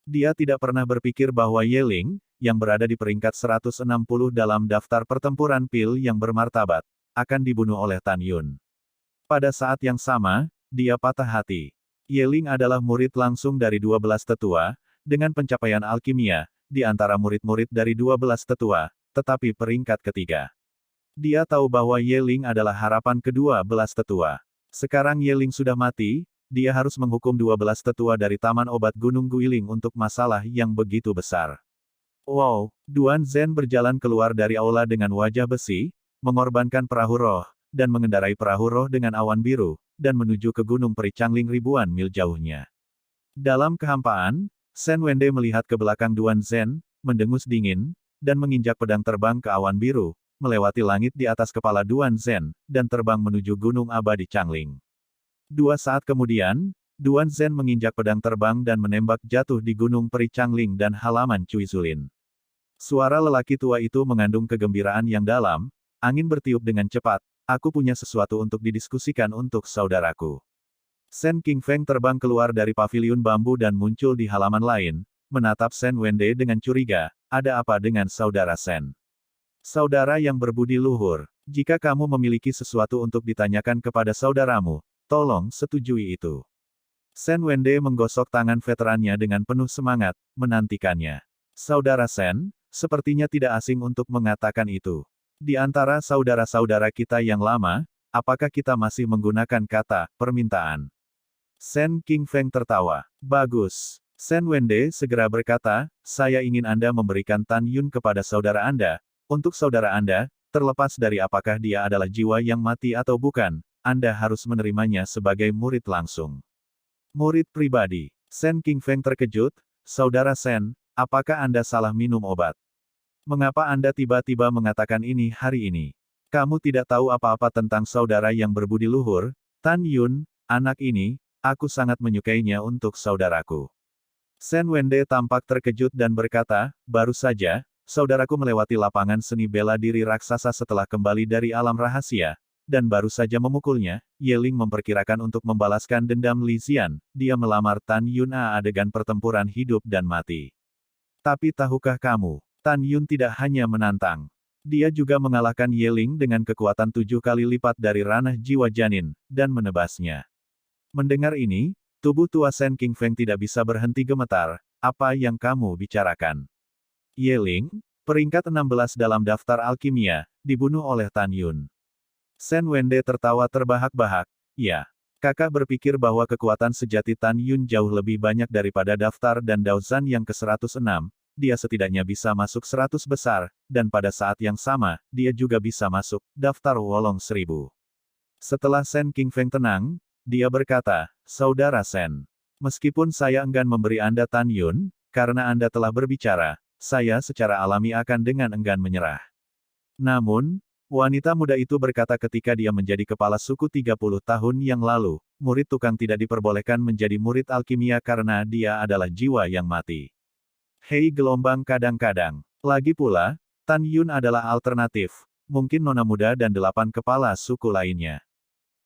Dia tidak pernah berpikir bahwa Ye Ling, yang berada di peringkat 160 dalam daftar pertempuran pil yang bermartabat, akan dibunuh oleh Tan Yun. Pada saat yang sama, dia patah hati. Ye Ling adalah murid langsung dari 12 tetua, dengan pencapaian alkimia, di antara murid-murid dari 12 tetua, tetapi peringkat ketiga. Dia tahu bahwa Ye Ling adalah harapan ke-12 tetua. Sekarang Ye Ling sudah mati, dia harus menghukum 12 tetua dari Taman Obat Gunung Guiling untuk masalah yang begitu besar. Wow, Duan Zhen berjalan keluar dari aula dengan wajah besi, mengorbankan perahu roh, dan mengendarai perahu roh dengan awan biru, dan menuju ke Gunung Peri Changling ribuan mil jauhnya. Dalam kehampaan, Shen Wende melihat ke belakang Duan Zhen, mendengus dingin, dan menginjak pedang terbang ke awan biru, melewati langit di atas kepala Duan Zhen, dan terbang menuju Gunung Abadi Changling. 2 saat kemudian, Duan Zhen menginjak pedang terbang dan menembak jatuh di Gunung Peri Changling dan halaman Cui Zulin. Suara lelaki tua itu mengandung kegembiraan yang dalam, angin bertiup dengan cepat, aku punya sesuatu untuk didiskusikan untuk saudaraku. Shen Qingfeng terbang keluar dari paviliun bambu dan muncul di halaman lain, menatap Shen Wende dengan curiga, ada apa dengan saudara Shen? Saudara yang berbudi luhur, jika kamu memiliki sesuatu untuk ditanyakan kepada saudaramu, tolong setujui itu. Shen Wende menggosok tangan veterannya dengan penuh semangat, menantikannya. Saudara Shen, sepertinya tidak asing untuk mengatakan itu. Di antara saudara-saudara kita yang lama, apakah kita masih menggunakan kata permintaan? Shen Qingfeng tertawa. Bagus. Shen Wende segera berkata, saya ingin Anda memberikan Tan Yun kepada saudara Anda. Untuk saudara Anda, terlepas dari apakah dia adalah jiwa yang mati atau bukan, Anda harus menerimanya sebagai murid langsung. Murid pribadi. Shen Qingfeng terkejut, saudara Shen, apakah Anda salah minum obat? Mengapa Anda tiba-tiba mengatakan ini hari ini? Kamu tidak tahu apa-apa tentang saudara yang berbudi luhur, Tan Yun, anak ini, aku sangat menyukainya untuk saudaraku. Shen Wende tampak terkejut dan berkata, baru saja, saudaraku melewati lapangan seni bela diri raksasa setelah kembali dari alam rahasia, dan baru saja memukulnya. Ye Ling memperkirakan untuk membalaskan dendam Li Xian, dia melamar Tan Yun adegan pertempuran hidup dan mati. Tapi tahukah kamu, Tan Yun tidak hanya menantang. Dia juga mengalahkan Ye Ling dengan kekuatan 7 kali lipat dari ranah jiwa janin, dan menebasnya. Mendengar ini, tubuh tua Shen Qingfeng tidak bisa berhenti gemetar, apa yang kamu bicarakan? Ye Ling, peringkat 16 dalam daftar alkimia, dibunuh oleh Tan Yun. Shen Wende tertawa terbahak-bahak, ya. Kakak berpikir bahwa kekuatan sejati Tan Yun jauh lebih banyak daripada daftar dan Daozan yang ke-106, dia setidaknya bisa masuk 100 besar, dan pada saat yang sama, dia juga bisa masuk daftar Wolong 1000. Setelah Sen Qingfeng tenang, dia berkata, "Saudara Sen, meskipun saya enggan memberi Anda Tan Yun, karena Anda telah berbicara, saya secara alami akan dengan enggan menyerah." Namun, wanita muda itu berkata ketika dia menjadi kepala suku 30 tahun yang lalu, murid tukang tidak diperbolehkan menjadi murid alkimia karena dia adalah jiwa yang mati. Hei gelombang kadang-kadang. Lagi pula, Tan Yun adalah alternatif, mungkin nona muda dan 8 kepala suku lainnya.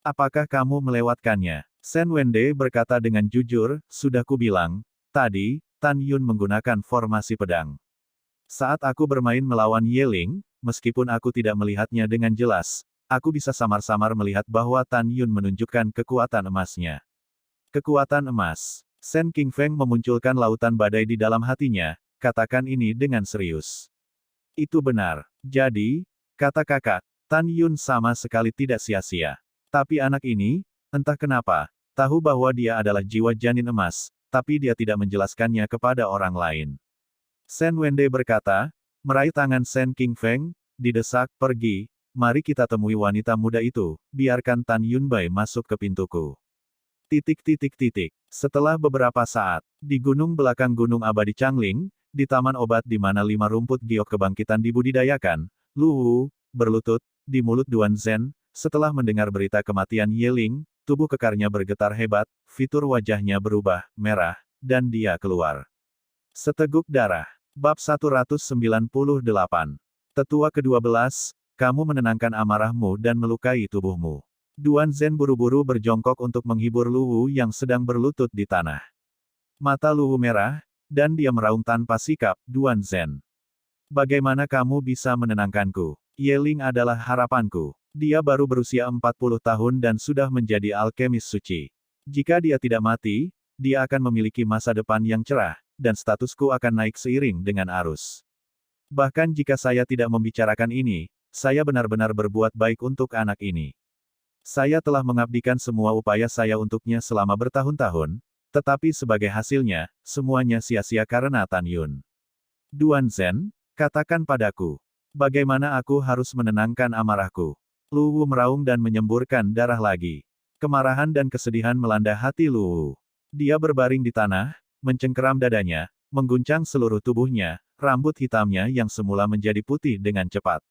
Apakah kamu melewatkannya? Sen Wende berkata dengan jujur, sudah kubilang, tadi, Tan Yun menggunakan formasi pedang. Saat aku bermain melawan Yeling, meskipun aku tidak melihatnya dengan jelas, aku bisa samar-samar melihat bahwa Tan Yun menunjukkan kekuatan emasnya. Kekuatan emas. Sen Qingfeng memunculkan lautan badai di dalam hatinya, katakan ini dengan serius. Itu benar. Jadi, kata kakak, Tan Yun sama sekali tidak sia-sia. Tapi anak ini, entah kenapa, tahu bahwa dia adalah jiwa janin emas, tapi dia tidak menjelaskannya kepada orang lain. Sen Wende berkata, meraih tangan Sen Qingfeng, didesak, pergi, mari kita temui wanita muda itu, biarkan Tan Yunbai masuk ke pintuku. Setelah beberapa saat, di gunung belakang Gunung Abadi Changling, di taman obat di mana 5 rumput giok kebangkitan dibudidayakan, Lu Wu, berlutut, di mulut Duan Zhen, setelah mendengar berita kematian Yeling, tubuh kekarnya bergetar hebat, fitur wajahnya berubah, merah, dan dia keluar. Seteguk darah. Bab 198. Tetua ke-12, kamu menenangkan amarahmu dan melukai tubuhmu. Duan Zhen buru-buru berjongkok untuk menghibur Lu Wu yang sedang berlutut di tanah. Mata Lu Wu merah, dan dia meraung tanpa sikap, Duan Zhen. Bagaimana kamu bisa menenangkanku? Yeling adalah harapanku. Dia baru berusia 40 tahun dan sudah menjadi alkemis suci. Jika dia tidak mati, dia akan memiliki masa depan yang cerah, dan statusku akan naik seiring dengan arus. Bahkan jika saya tidak membicarakan ini, saya benar-benar berbuat baik untuk anak ini. Saya telah mengabdikan semua upaya saya untuknya selama bertahun-tahun, tetapi sebagai hasilnya, semuanya sia-sia karena Tan Yun. Duan Zhen, katakan padaku, bagaimana aku harus menenangkan amarahku? Lu Wu meraung dan menyemburkan darah lagi. Kemarahan dan kesedihan melanda hati Lu Wu. Dia berbaring di tanah, mencengkeram dadanya, mengguncang seluruh tubuhnya, rambut hitamnya yang semula menjadi putih dengan cepat.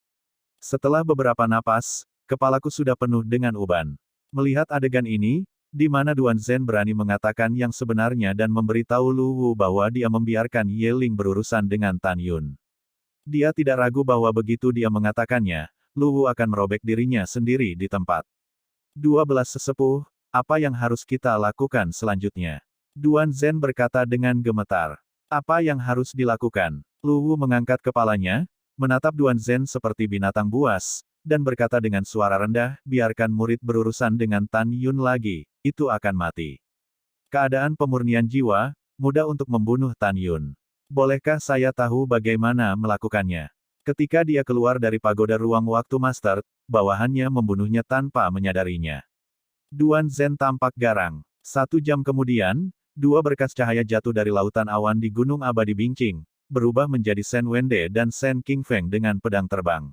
Setelah beberapa napas, kepalaku sudah penuh dengan uban. Melihat adegan ini, di mana Duan Zhen berani mengatakan yang sebenarnya dan memberitahu Lu Wu bahwa dia membiarkan Yeling berurusan dengan Tan Yun. Dia tidak ragu bahwa begitu dia mengatakannya, Lu Wu akan merobek dirinya sendiri di tempat. 12 sesepuh, apa yang harus kita lakukan selanjutnya? Duan Zhen berkata dengan gemetar. Apa yang harus dilakukan? Lu Wu mengangkat kepalanya, menatap Duan Zhen seperti binatang buas, dan berkata dengan suara rendah, biarkan murid berurusan dengan Tan Yun lagi, itu akan mati. Keadaan pemurnian jiwa, mudah untuk membunuh Tan Yun. Bolehkah saya tahu bagaimana melakukannya? Ketika dia keluar dari pagoda ruang waktu Master, bawahannya membunuhnya tanpa menyadarinya. Duan Zhen tampak garang. 1 jam kemudian, 2 berkas cahaya jatuh dari lautan awan di Gunung Abadi Bingqing, berubah menjadi Sen Wende dan Sen Qingfeng dengan pedang terbang.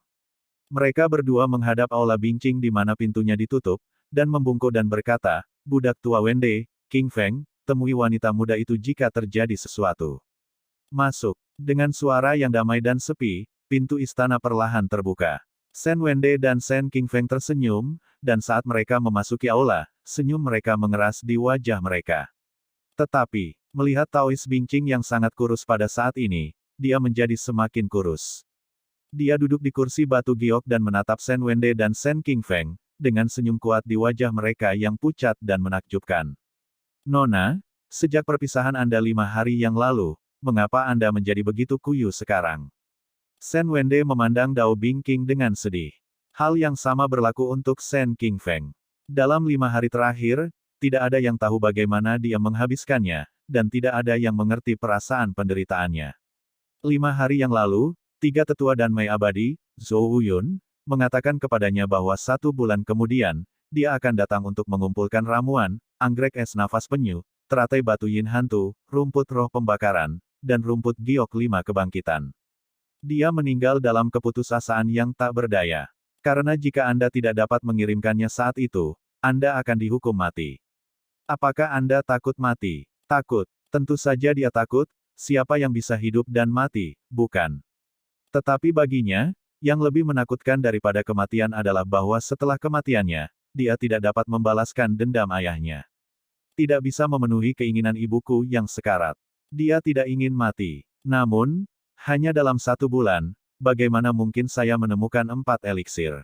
Mereka berdua menghadap aula Bingqing di mana pintunya ditutup, dan membungkuk dan berkata, budak tua Wende, Qingfeng, temui wanita muda itu jika terjadi sesuatu. Masuk. Dengan suara yang damai dan sepi, pintu istana perlahan terbuka. Sen Wende dan Sen Qingfeng tersenyum, dan saat mereka memasuki aula, senyum mereka mengeras di wajah mereka. Tetapi, melihat Taois Bingqing yang sangat kurus pada saat ini, dia menjadi semakin kurus. Dia duduk di kursi batu giok dan menatap Sen Wende dan Sen Qingfeng, dengan senyum kuat di wajah mereka yang pucat dan menakjubkan. Nona, sejak perpisahan Anda 5 hari yang lalu, mengapa Anda menjadi begitu kuyu sekarang? Sen Wende memandang Dao Bingqing dengan sedih. Hal yang sama berlaku untuk Sen Qingfeng. Dalam 5 hari terakhir, tidak ada yang tahu bagaimana dia menghabiskannya, dan tidak ada yang mengerti perasaan penderitaannya. 5 hari yang lalu, 3 tetua dan Mei Abadi, Zhou Wuyun, mengatakan kepadanya bahwa 1 bulan kemudian, dia akan datang untuk mengumpulkan ramuan, anggrek es nafas penyu, teratai batu yin hantu, rumput roh pembakaran, dan rumput giok 5 kebangkitan. Dia meninggal dalam keputusasaan yang tak berdaya. Karena jika Anda tidak dapat mengirimkannya saat itu, Anda akan dihukum mati. Apakah Anda takut mati? Takut. Tentu saja dia takut, siapa yang bisa hidup dan mati, bukan? Tetapi baginya, yang lebih menakutkan daripada kematian adalah bahwa setelah kematiannya, dia tidak dapat membalaskan dendam ayahnya. Tidak bisa memenuhi keinginan ibuku yang sekarat. Dia tidak ingin mati. Namun, hanya dalam 1 bulan, bagaimana mungkin saya menemukan 4 eliksir?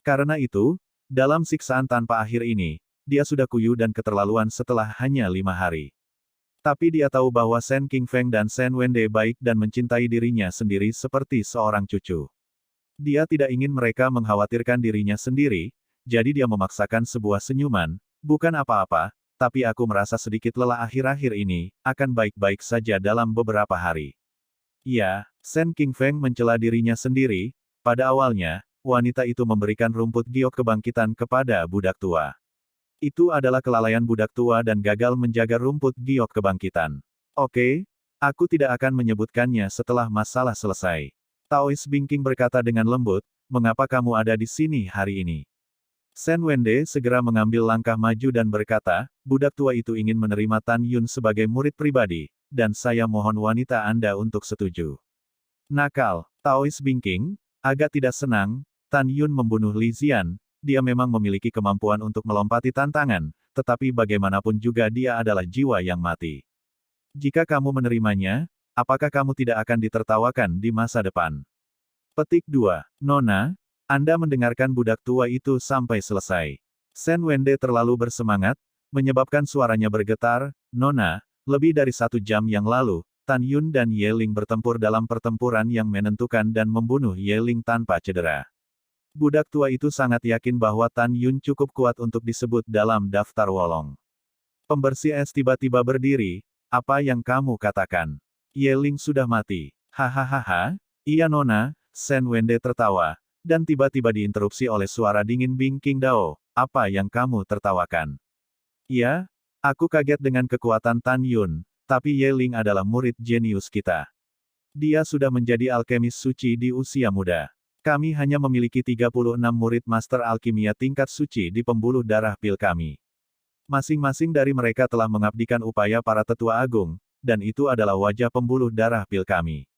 Karena itu, dalam siksaan tanpa akhir ini, dia sudah kuyu dan keterlaluan setelah hanya 5 hari. Tapi dia tahu bahwa Shen Qingfeng dan Shen Wende baik dan mencintai dirinya sendiri seperti seorang cucu. Dia tidak ingin mereka mengkhawatirkan dirinya sendiri, jadi dia memaksakan sebuah senyuman, bukan apa-apa, tapi aku merasa sedikit lelah akhir-akhir ini, akan baik-baik saja dalam beberapa hari. Ya, Shen Qingfeng mencela dirinya sendiri, pada awalnya, wanita itu memberikan rumput giok kebangkitan kepada budak tua. Itu adalah kelalaian budak tua dan gagal menjaga rumput giok kebangkitan. Oke, aku tidak akan menyebutkannya setelah masalah selesai. Taois Bingking berkata dengan lembut, mengapa kamu ada di sini hari ini? Shen Wende segera mengambil langkah maju dan berkata, budak tua itu ingin menerima Tan Yun sebagai murid pribadi, dan saya mohon wanita Anda untuk setuju. Nakal, Taois Bingking, agak tidak senang, Tan Yun membunuh Li Zian. Dia memang memiliki kemampuan untuk melompati tantangan, tetapi bagaimanapun juga dia adalah jiwa yang mati. Jika kamu menerimanya, apakah kamu tidak akan ditertawakan di masa depan? Petik 2. Nona, Anda mendengarkan budak tua itu sampai selesai. Shen Wende terlalu bersemangat, menyebabkan suaranya bergetar. Nona, lebih dari 1 jam yang lalu, Tan Yun dan Ye Ling bertempur dalam pertempuran yang menentukan dan membunuh Ye Ling tanpa cedera. Budak tua itu sangat yakin bahwa Tan Yun cukup kuat untuk disebut dalam daftar Wolong. Pembersih es tiba-tiba berdiri, apa yang kamu katakan? Ye Ling sudah mati. Hahaha, iya Nona, Shen Wende tertawa, dan tiba-tiba diinterupsi oleh suara dingin Bing King Dao, apa yang kamu tertawakan? Ya, aku kaget dengan kekuatan Tan Yun, tapi Ye Ling adalah murid jenius kita. Dia sudah menjadi alkemis suci di usia muda. Kami hanya memiliki 36 murid master alkimia tingkat suci di pembuluh darah pil kami. Masing-masing dari mereka telah mengabdikan upaya para tetua agung, dan itu adalah wajah pembuluh darah pil kami.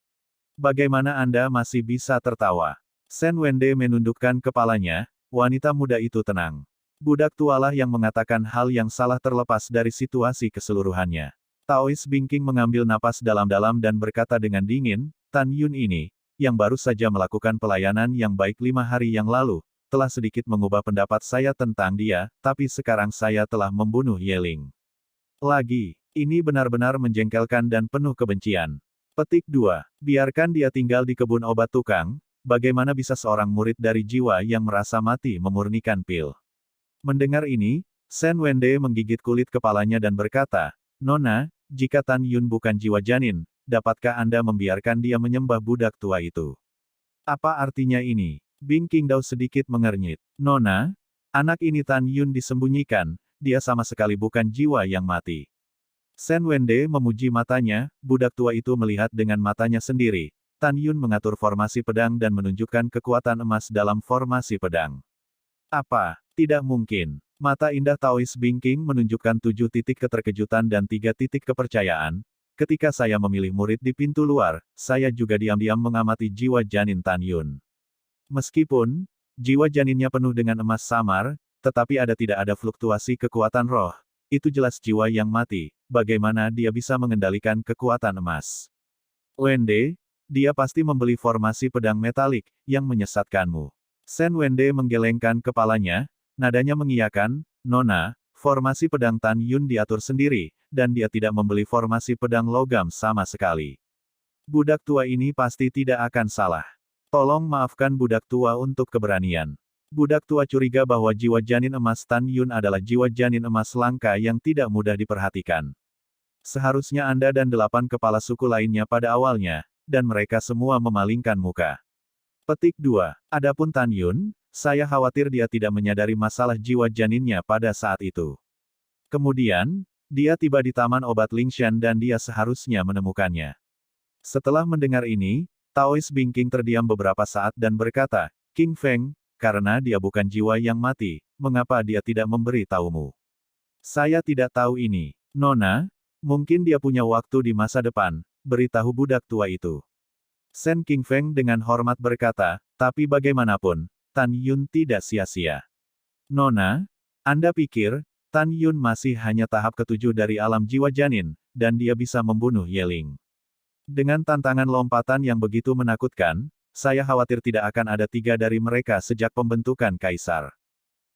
Bagaimana Anda masih bisa tertawa? Shen Wende menundukkan kepalanya, wanita muda itu tenang. Budak tualah yang mengatakan hal yang salah terlepas dari situasi keseluruhannya. Taois Bingking mengambil napas dalam-dalam dan berkata dengan dingin, Tan Yun ini, yang baru saja melakukan pelayanan yang baik 5 hari yang lalu, telah sedikit mengubah pendapat saya tentang dia, tapi sekarang saya telah membunuh Ye Ling. Lagi, ini benar-benar menjengkelkan dan penuh kebencian. Petik 2. Biarkan dia tinggal di kebun obat tukang, bagaimana bisa seorang murid dari jiwa yang merasa mati memurnikan pil? Mendengar ini, Shen Wende menggigit kulit kepalanya dan berkata, Nona, jika Tan Yun bukan jiwa janin, dapatkah Anda membiarkan dia menyembah budak tua itu? Apa artinya ini? Bing King Dao sedikit mengernyit. Nona, anak ini Tan Yun disembunyikan, dia sama sekali bukan jiwa yang mati. Shen Wende memuji matanya, budak tua itu melihat dengan matanya sendiri. Tan Yun mengatur formasi pedang dan menunjukkan kekuatan emas dalam formasi pedang. Apa? Tidak mungkin. Mata indah Taois Bing King menunjukkan 7 titik keterkejutan dan 3 titik kepercayaan. Ketika saya memilih murid di pintu luar, saya juga diam-diam mengamati jiwa janin Tan Yun. Meskipun, jiwa janinnya penuh dengan emas samar, tetapi tidak ada fluktuasi kekuatan roh. Itu jelas jiwa yang mati, bagaimana dia bisa mengendalikan kekuatan emas? Wende, dia pasti membeli formasi pedang metalik, yang menyesatkanmu. Shen Wende menggelengkan kepalanya, nadanya mengiyakan, Nona, formasi pedang Tan Yun diatur sendiri, dan dia tidak membeli formasi pedang logam sama sekali. Budak tua ini pasti tidak akan salah. Tolong maafkan budak tua untuk keberanian. Budak tua curiga bahwa jiwa janin emas Tan Yun adalah jiwa janin emas langka yang tidak mudah diperhatikan. Seharusnya Anda dan 8 kepala suku lainnya pada awalnya, dan mereka semua memalingkan muka. Petik 2. Adapun Tan Yun, saya khawatir dia tidak menyadari masalah jiwa janinnya pada saat itu. Kemudian, Dia tiba di Taman Obat Lingshan dan dia seharusnya menemukannya. Setelah mendengar ini, Taois Bingking terdiam beberapa saat dan berkata, King Feng, karena dia bukan jiwa yang mati, mengapa dia tidak memberi tahumu? Saya tidak tahu ini. Nona, mungkin dia punya waktu di masa depan, beritahu budak tua itu. Sen King Feng dengan hormat berkata, tapi bagaimanapun, Tan Yun tidak sia-sia. Nona, Anda pikir, Tan Yun masih hanya tahap ketujuh dari alam jiwa janin, dan dia bisa membunuh Yeling. Dengan tantangan lompatan yang begitu menakutkan, saya khawatir tidak akan ada 3 dari mereka sejak pembentukan Kaisar.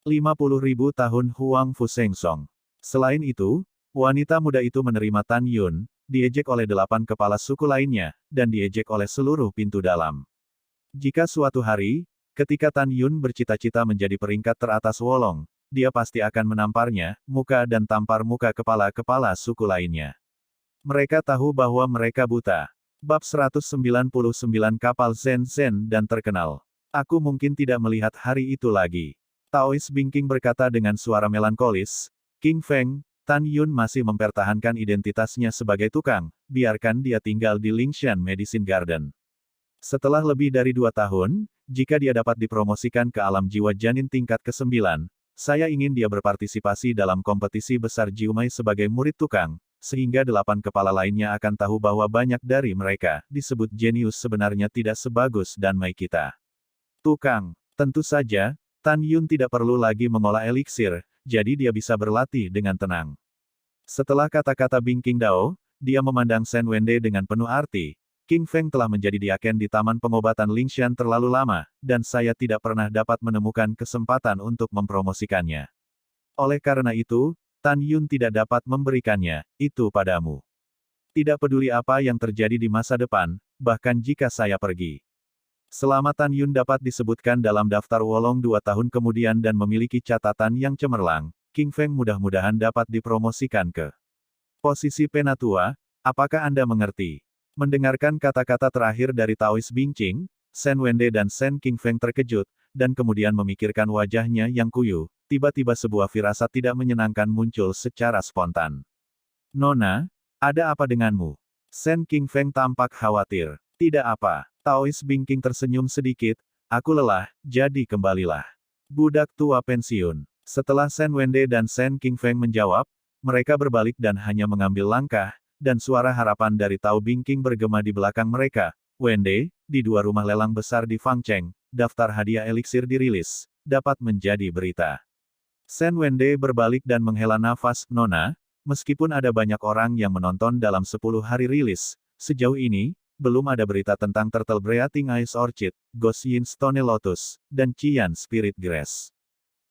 50.000 tahun Huang Fusengsong. Selain itu, wanita muda itu menerima Tan Yun, diejek oleh 8 kepala suku lainnya, dan diejek oleh seluruh pintu dalam. Jika suatu hari, ketika Tan Yun bercita-cita menjadi peringkat teratas Wolong, dia pasti akan menamparnya, muka dan tampar muka kepala-kepala suku lainnya. Mereka tahu bahwa mereka buta. Bab 199 Kapal Zen Zen dan terkenal. Aku mungkin tidak melihat hari itu lagi. Taois Bingking berkata dengan suara melankolis, King Feng, Tan Yun masih mempertahankan identitasnya sebagai tukang, biarkan dia tinggal di Lingshan Medicine Garden. Setelah lebih dari 2 tahun, jika dia dapat dipromosikan ke alam jiwa janin tingkat ke-9, saya ingin dia berpartisipasi dalam kompetisi besar Jiumai sebagai murid tukang, sehingga 8 kepala lainnya akan tahu bahwa banyak dari mereka, disebut jenius sebenarnya tidak sebagus dan Mai kita. Tukang. Tentu saja, Tan Yun tidak perlu lagi mengolah eliksir, jadi dia bisa berlatih dengan tenang. Setelah kata-kata Bingking Dao, dia memandang Sen Wende dengan penuh arti. King Feng telah menjadi diaken di Taman Pengobatan Lingshan terlalu lama, dan saya tidak pernah dapat menemukan kesempatan untuk mempromosikannya. Oleh karena itu, Tan Yun tidak dapat memberikannya, itu padamu. Tidak peduli apa yang terjadi di masa depan, bahkan jika saya pergi. Selama Tan Yun dapat disebutkan dalam daftar Wolong 2 tahun kemudian dan memiliki catatan yang cemerlang, King Feng mudah-mudahan dapat dipromosikan ke posisi penatua. Apakah Anda mengerti? Mendengarkan kata-kata terakhir dari Taois Bingking, Sen Wende dan Sen King Feng terkejut, dan kemudian memikirkan wajahnya yang kuyu. Tiba-tiba sebuah firasat tidak menyenangkan muncul secara spontan. Nona, ada apa denganmu? Sen King Feng tampak khawatir. Tidak apa. Taois Bingking tersenyum sedikit, aku lelah, jadi kembalilah. Budak tua pensiun. Setelah Sen Wende dan Sen King Feng menjawab, mereka berbalik dan hanya mengambil langkah, dan suara harapan dari Tao Bingking bergema di belakang mereka. Wende, di 2 rumah lelang besar di Fangcheng, daftar hadiah eliksir dirilis, dapat menjadi berita. Sen Wende berbalik dan menghela nafas, Nona, meskipun ada banyak orang yang menonton dalam 10 hari rilis, sejauh ini, belum ada berita tentang Turtle Breathing Ice Orchid, Ghost Yin Stone Lotus, dan Qian Spirit Grass.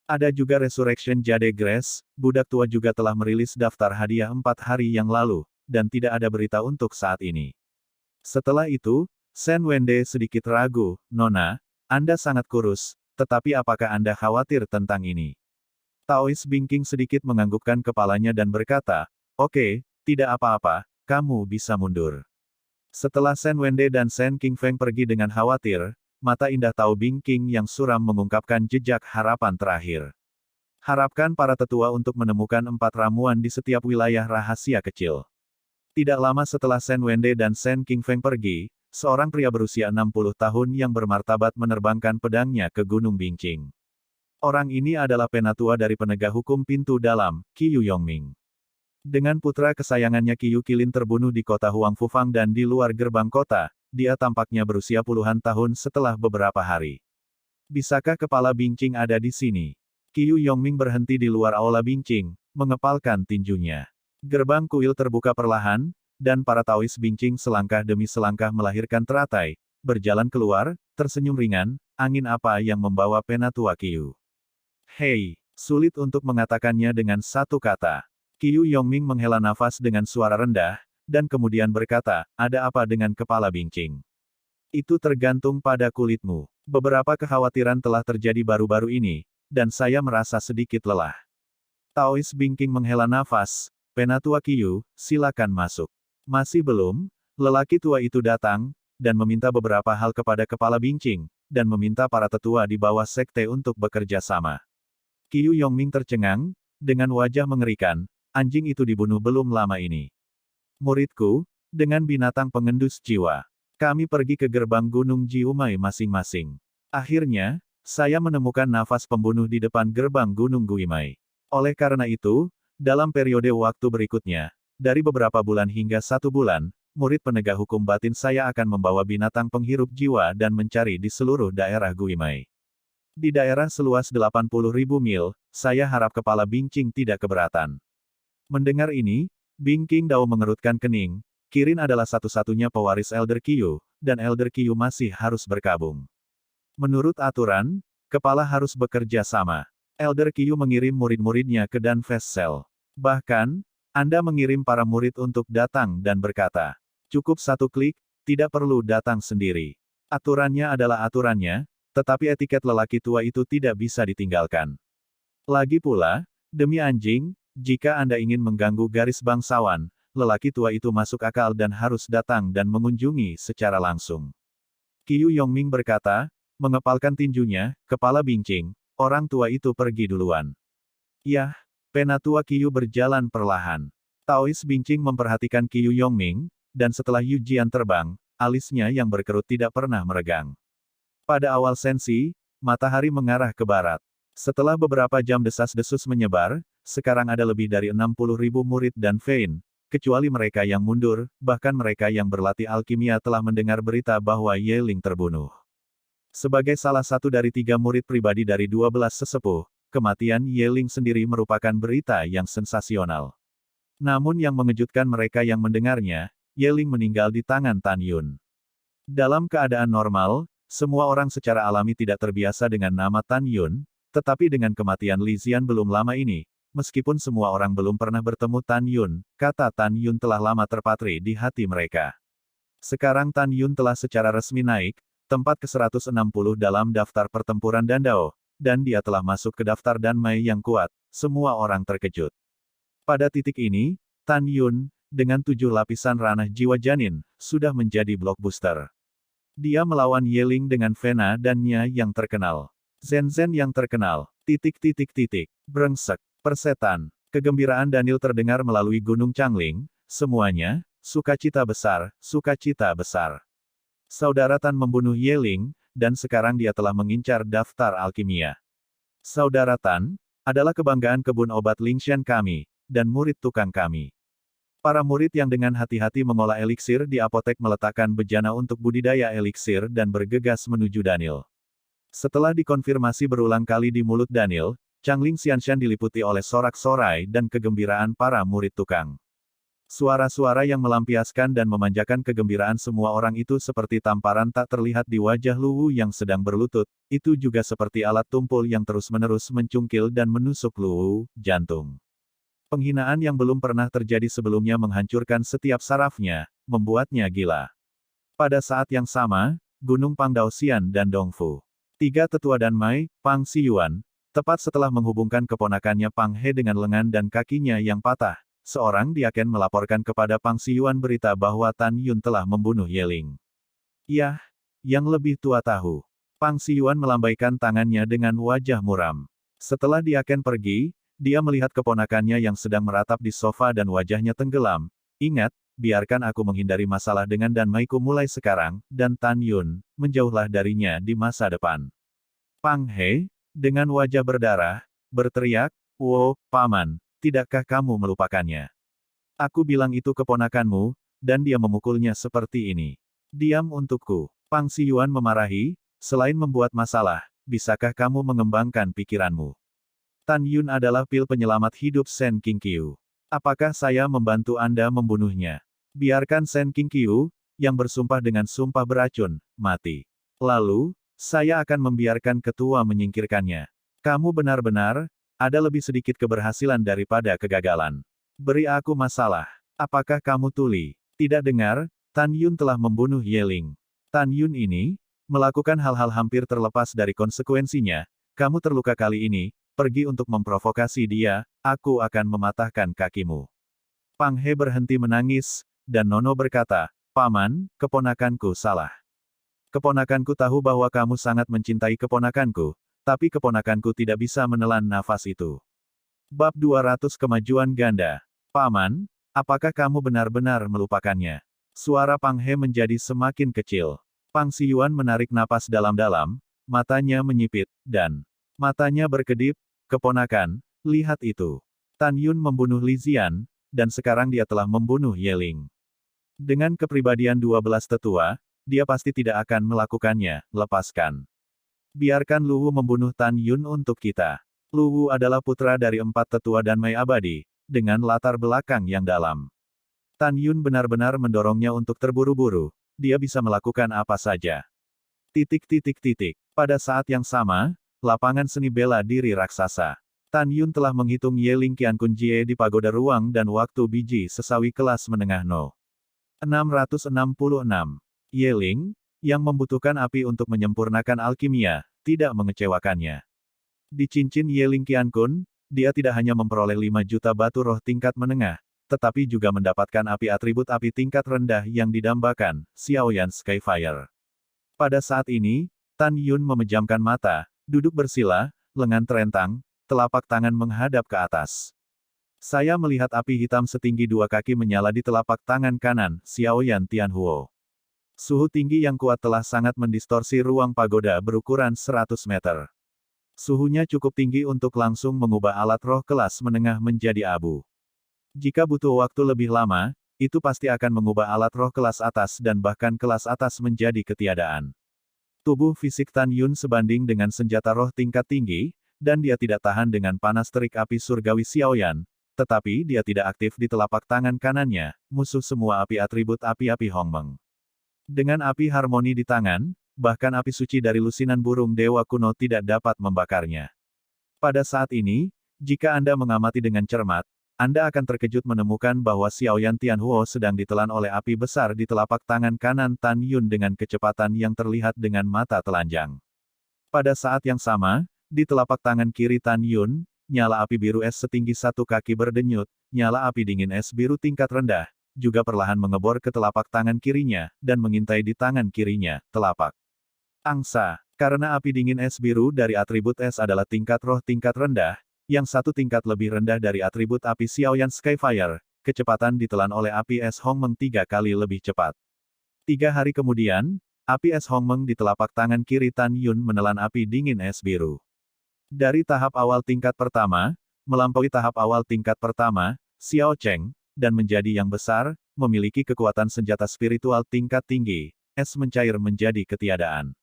Ada juga Resurrection Jade Grass, budak tua juga telah merilis daftar hadiah 4 hari yang lalu, dan tidak ada berita untuk saat ini. Setelah itu, Sen Wende sedikit ragu, Nona, Anda sangat kurus, tetapi apakah Anda khawatir tentang ini? Taois Bingking sedikit menganggukkan kepalanya dan berkata, oke, tidak apa-apa, kamu bisa mundur. Setelah Sen Wende dan Sen King Feng pergi dengan khawatir, mata indah Tao Bingking yang suram mengungkapkan jejak harapan terakhir. Harapkan para tetua untuk menemukan 4 ramuan di setiap wilayah rahasia kecil. Tidak lama setelah Sen Wende dan Sen King Feng pergi, seorang pria berusia 60 tahun yang bermartabat menerbangkan pedangnya ke Gunung Bingqing. Orang ini adalah penatua dari penegak hukum pintu dalam, Qiyu Yongming. Dengan putra kesayangannya Qiyu Qilin terbunuh di kota Huangfufang dan di luar gerbang kota, dia tampaknya berusia puluhan tahun setelah beberapa hari. Bisakah kepala Bingqing ada di sini? Qiyu Yongming berhenti di luar aula Bingqing, mengepalkan tinjunya. Gerbang kuil terbuka perlahan, dan para Taois Bingqing selangkah demi selangkah melahirkan teratai, berjalan keluar, tersenyum ringan, angin apa yang membawa penatua Qiyu? Hei, sulit untuk mengatakannya dengan satu kata. Qiyu Yongming menghela nafas dengan suara rendah, dan kemudian berkata, ada apa dengan kepala Bingqing? Itu tergantung pada kulitmu. Beberapa kekhawatiran telah terjadi baru-baru ini, dan saya merasa sedikit lelah. Taois Bingqing menghela nafas, Penatua Qiyu, silakan masuk. Masih belum, lelaki tua itu datang, dan meminta beberapa hal kepada kepala Bingqing, dan meminta para tetua di bawah sekte untuk bekerja sama. Qiyu Yongming tercengang, dengan wajah mengerikan, anjing itu dibunuh belum lama ini. Muridku, dengan binatang pengendus jiwa. Kami pergi ke gerbang Gunung Jiumai masing-masing. Akhirnya, saya menemukan nafas pembunuh di depan gerbang Gunung Guimai. Oleh karena itu, dalam periode waktu berikutnya, dari beberapa bulan hingga 1 bulan, murid penegak hukum batin saya akan membawa binatang penghirup jiwa dan mencari di seluruh daerah Guimai. Di daerah seluas 80.000 mil, saya harap kepala Bingqing tidak keberatan. Mendengar ini, Bingqing Dao mengerutkan kening. Kirin adalah satu-satunya pewaris Elder Qiu, dan Elder Qiu masih harus berkabung. Menurut aturan, kepala harus bekerja sama. Elder Qiu mengirim murid-muridnya ke Danfest Cell. Bahkan, Anda mengirim para murid untuk datang dan berkata, cukup 1 klik, tidak perlu datang sendiri. Aturannya adalah aturannya, tetapi etiket lelaki tua itu tidak bisa ditinggalkan. Lagi pula, demi anjing, jika Anda ingin mengganggu garis bangsawan, lelaki tua itu masuk akal dan harus datang dan mengunjungi secara langsung. Qiu Yongming berkata, mengepalkan tinjunya, kepala Bingqing, orang tua itu pergi duluan. Yah, penatua Qiu berjalan perlahan. Taois Bingqing memperhatikan Qiu Yongming, dan setelah Yu Jian terbang, alisnya yang berkerut tidak pernah meregang. Pada awal sensi, matahari mengarah ke barat. Setelah beberapa jam desas-desus menyebar, sekarang ada lebih dari 60.000 murid dan Fein, kecuali mereka yang mundur, bahkan mereka yang berlatih alkimia telah mendengar berita bahwa Ye Ling terbunuh. Sebagai salah satu dari 3 murid pribadi dari 12 sesepuh, kematian Ye Ling sendiri merupakan berita yang sensasional. Namun yang mengejutkan mereka yang mendengarnya, Ye Ling meninggal di tangan Tan Yun. Dalam keadaan normal, semua orang secara alami tidak terbiasa dengan nama Tan Yun, tetapi dengan kematian Li Zian belum lama ini, meskipun semua orang belum pernah bertemu Tan Yun, kata Tan Yun telah lama terpatri di hati mereka. Sekarang Tan Yun telah secara resmi naik, tempat ke-160 dalam daftar pertempuran Dandao, dan dia telah masuk ke daftar Danmai yang kuat, semua orang terkejut. Pada titik ini, Tan Yun, dengan 7 lapisan ranah jiwa janin, sudah menjadi blockbuster. Dia melawan Ye Ling dengan Vena dan Nya yang terkenal. Zhen Zhen yang terkenal. Brengsek. Persetan. Kegembiraan Daniel terdengar melalui Gunung Changling, semuanya, sukacita besar, sukacita besar. Saudara Tan membunuh Ye Ling, dan sekarang dia telah mengincar daftar alkimia. Saudara Tan, adalah kebanggaan kebun obat Lingshan kami, dan murid tukang kami. Para murid yang dengan hati-hati mengolah eliksir di apotek meletakkan bejana untuk budidaya eliksir dan bergegas menuju Daniel. Setelah dikonfirmasi berulang kali di mulut Daniel, Changling Xianshan diliputi oleh sorak-sorai dan kegembiraan para murid tukang. Suara-suara yang melampiaskan dan memanjakan kegembiraan semua orang itu seperti tamparan tak terlihat di wajah Luwu yang sedang berlutut, itu juga seperti alat tumpul yang terus-menerus mencungkil dan menusuk Luwu, jantung. Penghinaan yang belum pernah terjadi sebelumnya menghancurkan setiap sarafnya, membuatnya gila. Pada saat yang sama, Gunung Pangdaosian dan Dongfu. 3 tetua Danmai, Pang Xiyuan, tepat setelah menghubungkan keponakannya Pang He dengan lengan dan kakinya yang patah, seorang diaken melaporkan kepada Pang Xiyuan berita bahwa Tan Yun telah membunuh Ye Ling. Yah, yang lebih tua tahu. Pang Xiyuan melambaikan tangannya dengan wajah muram. Setelah diaken pergi, dia melihat keponakannya yang sedang meratap di sofa dan wajahnya tenggelam. Ingat, biarkan aku menghindari masalah dengan Danmaiku mulai sekarang, dan Tan Yun, menjauhlah darinya di masa depan. Pang He, dengan wajah berdarah, berteriak, "Wo, Paman, tidakkah kamu melupakannya? Aku bilang itu keponakanmu, dan dia memukulnya seperti ini. Diam untukku." Pang Xiyuan memarahi, selain membuat masalah, bisakah kamu mengembangkan pikiranmu? Tan Yun adalah pil penyelamat hidup Shen Qingqiu. Apakah saya membantu Anda membunuhnya? Biarkan Shen Qingqiu, yang bersumpah dengan sumpah beracun, mati. Lalu, saya akan membiarkan ketua menyingkirkannya. Kamu benar-benar, ada lebih sedikit keberhasilan daripada kegagalan. Beri aku masalah. Apakah kamu tuli? Tidak dengar, Tan Yun telah membunuh Ye Ling. Tan Yun ini, melakukan hal-hal hampir terlepas dari konsekuensinya. Kamu terluka kali ini, pergi untuk memprovokasi dia, aku akan mematahkan kakimu. Pang He berhenti menangis, dan Nono berkata, Paman, keponakanku salah. Keponakanku tahu bahwa kamu sangat mencintai keponakanku, tapi keponakanku tidak bisa menelan nafas itu. Bab 200 Kemajuan Ganda. Paman, apakah kamu benar-benar melupakannya? Suara Pang He menjadi semakin kecil. Pang Siyuan menarik napas dalam-dalam, matanya menyipit, dan matanya berkedip. Keponakan, lihat itu. Tan Yun membunuh Li Zian, dan sekarang dia telah membunuh Ye Ling. Dengan kepribadian 12 tetua, dia pasti tidak akan melakukannya. Lepaskan. Biarkan Luwu membunuh Tan Yun untuk kita. Luwu adalah putra dari 4 tetua dan Mai abadi, dengan latar belakang yang dalam. Tan Yun benar-benar mendorongnya untuk terburu-buru, dia bisa melakukan apa saja. Pada saat yang sama, lapangan seni bela diri raksasa. Tan Yun telah menghitung Ye Ling Qiankun Jie di pagoda ruang dan waktu biji sesawi kelas menengah No. 666. Ye Ling, yang membutuhkan api untuk menyempurnakan alkimia, tidak mengecewakannya. Di cincin Ye Ling Qiankun, dia tidak hanya memperoleh 5 juta batu roh tingkat menengah, tetapi juga mendapatkan api atribut api tingkat rendah yang didambakan, Xiaoyan Skyfire. Pada saat ini, Tan Yun memejamkan mata, duduk bersila, lengan terentang, telapak tangan menghadap ke atas. Saya melihat api hitam setinggi 2 kaki menyala di telapak tangan kanan, Xiaoyan Tianhuo. Suhu tinggi yang kuat telah sangat mendistorsi ruang pagoda berukuran 100 meter. Suhunya cukup tinggi untuk langsung mengubah alat roh kelas menengah menjadi abu. Jika butuh waktu lebih lama, itu pasti akan mengubah alat roh kelas atas dan bahkan kelas atas menjadi ketiadaan. Tubuh fisik Tan Yun sebanding dengan senjata roh tingkat tinggi, dan dia tidak tahan dengan panas terik api surgawi Xiaoyan, tetapi dia tidak aktif di telapak tangan kanannya, musuh semua api atribut api-api Hongmeng. Dengan api harmoni di tangan, bahkan api suci dari lusinan burung dewa kuno tidak dapat membakarnya. Pada saat ini, jika Anda mengamati dengan cermat, Anda akan terkejut menemukan bahwa Xiaoyan Tianhuo sedang ditelan oleh api besar di telapak tangan kanan Tan Yun dengan kecepatan yang terlihat dengan mata telanjang. Pada saat yang sama, di telapak tangan kiri Tan Yun, nyala api biru es setinggi 1 kaki berdenyut, nyala api dingin es biru tingkat rendah, juga perlahan mengebor ke telapak tangan kirinya, dan mengintai di tangan kirinya, telapak angsa. Karena api dingin es biru dari atribut es adalah tingkat roh tingkat rendah, yang 1 tingkat lebih rendah dari atribut api Xiaoyan Skyfire, kecepatan ditelan oleh api es Hongmeng 3 kali lebih cepat. 3 hari kemudian, api es Hongmeng di telapak tangan kiri Tan Yun menelan api dingin es biru. Dari tahap awal tingkat pertama, melampaui tahap awal tingkat pertama, Xiao Cheng, dan menjadi yang besar, memiliki kekuatan senjata spiritual tingkat tinggi, es mencair menjadi ketiadaan.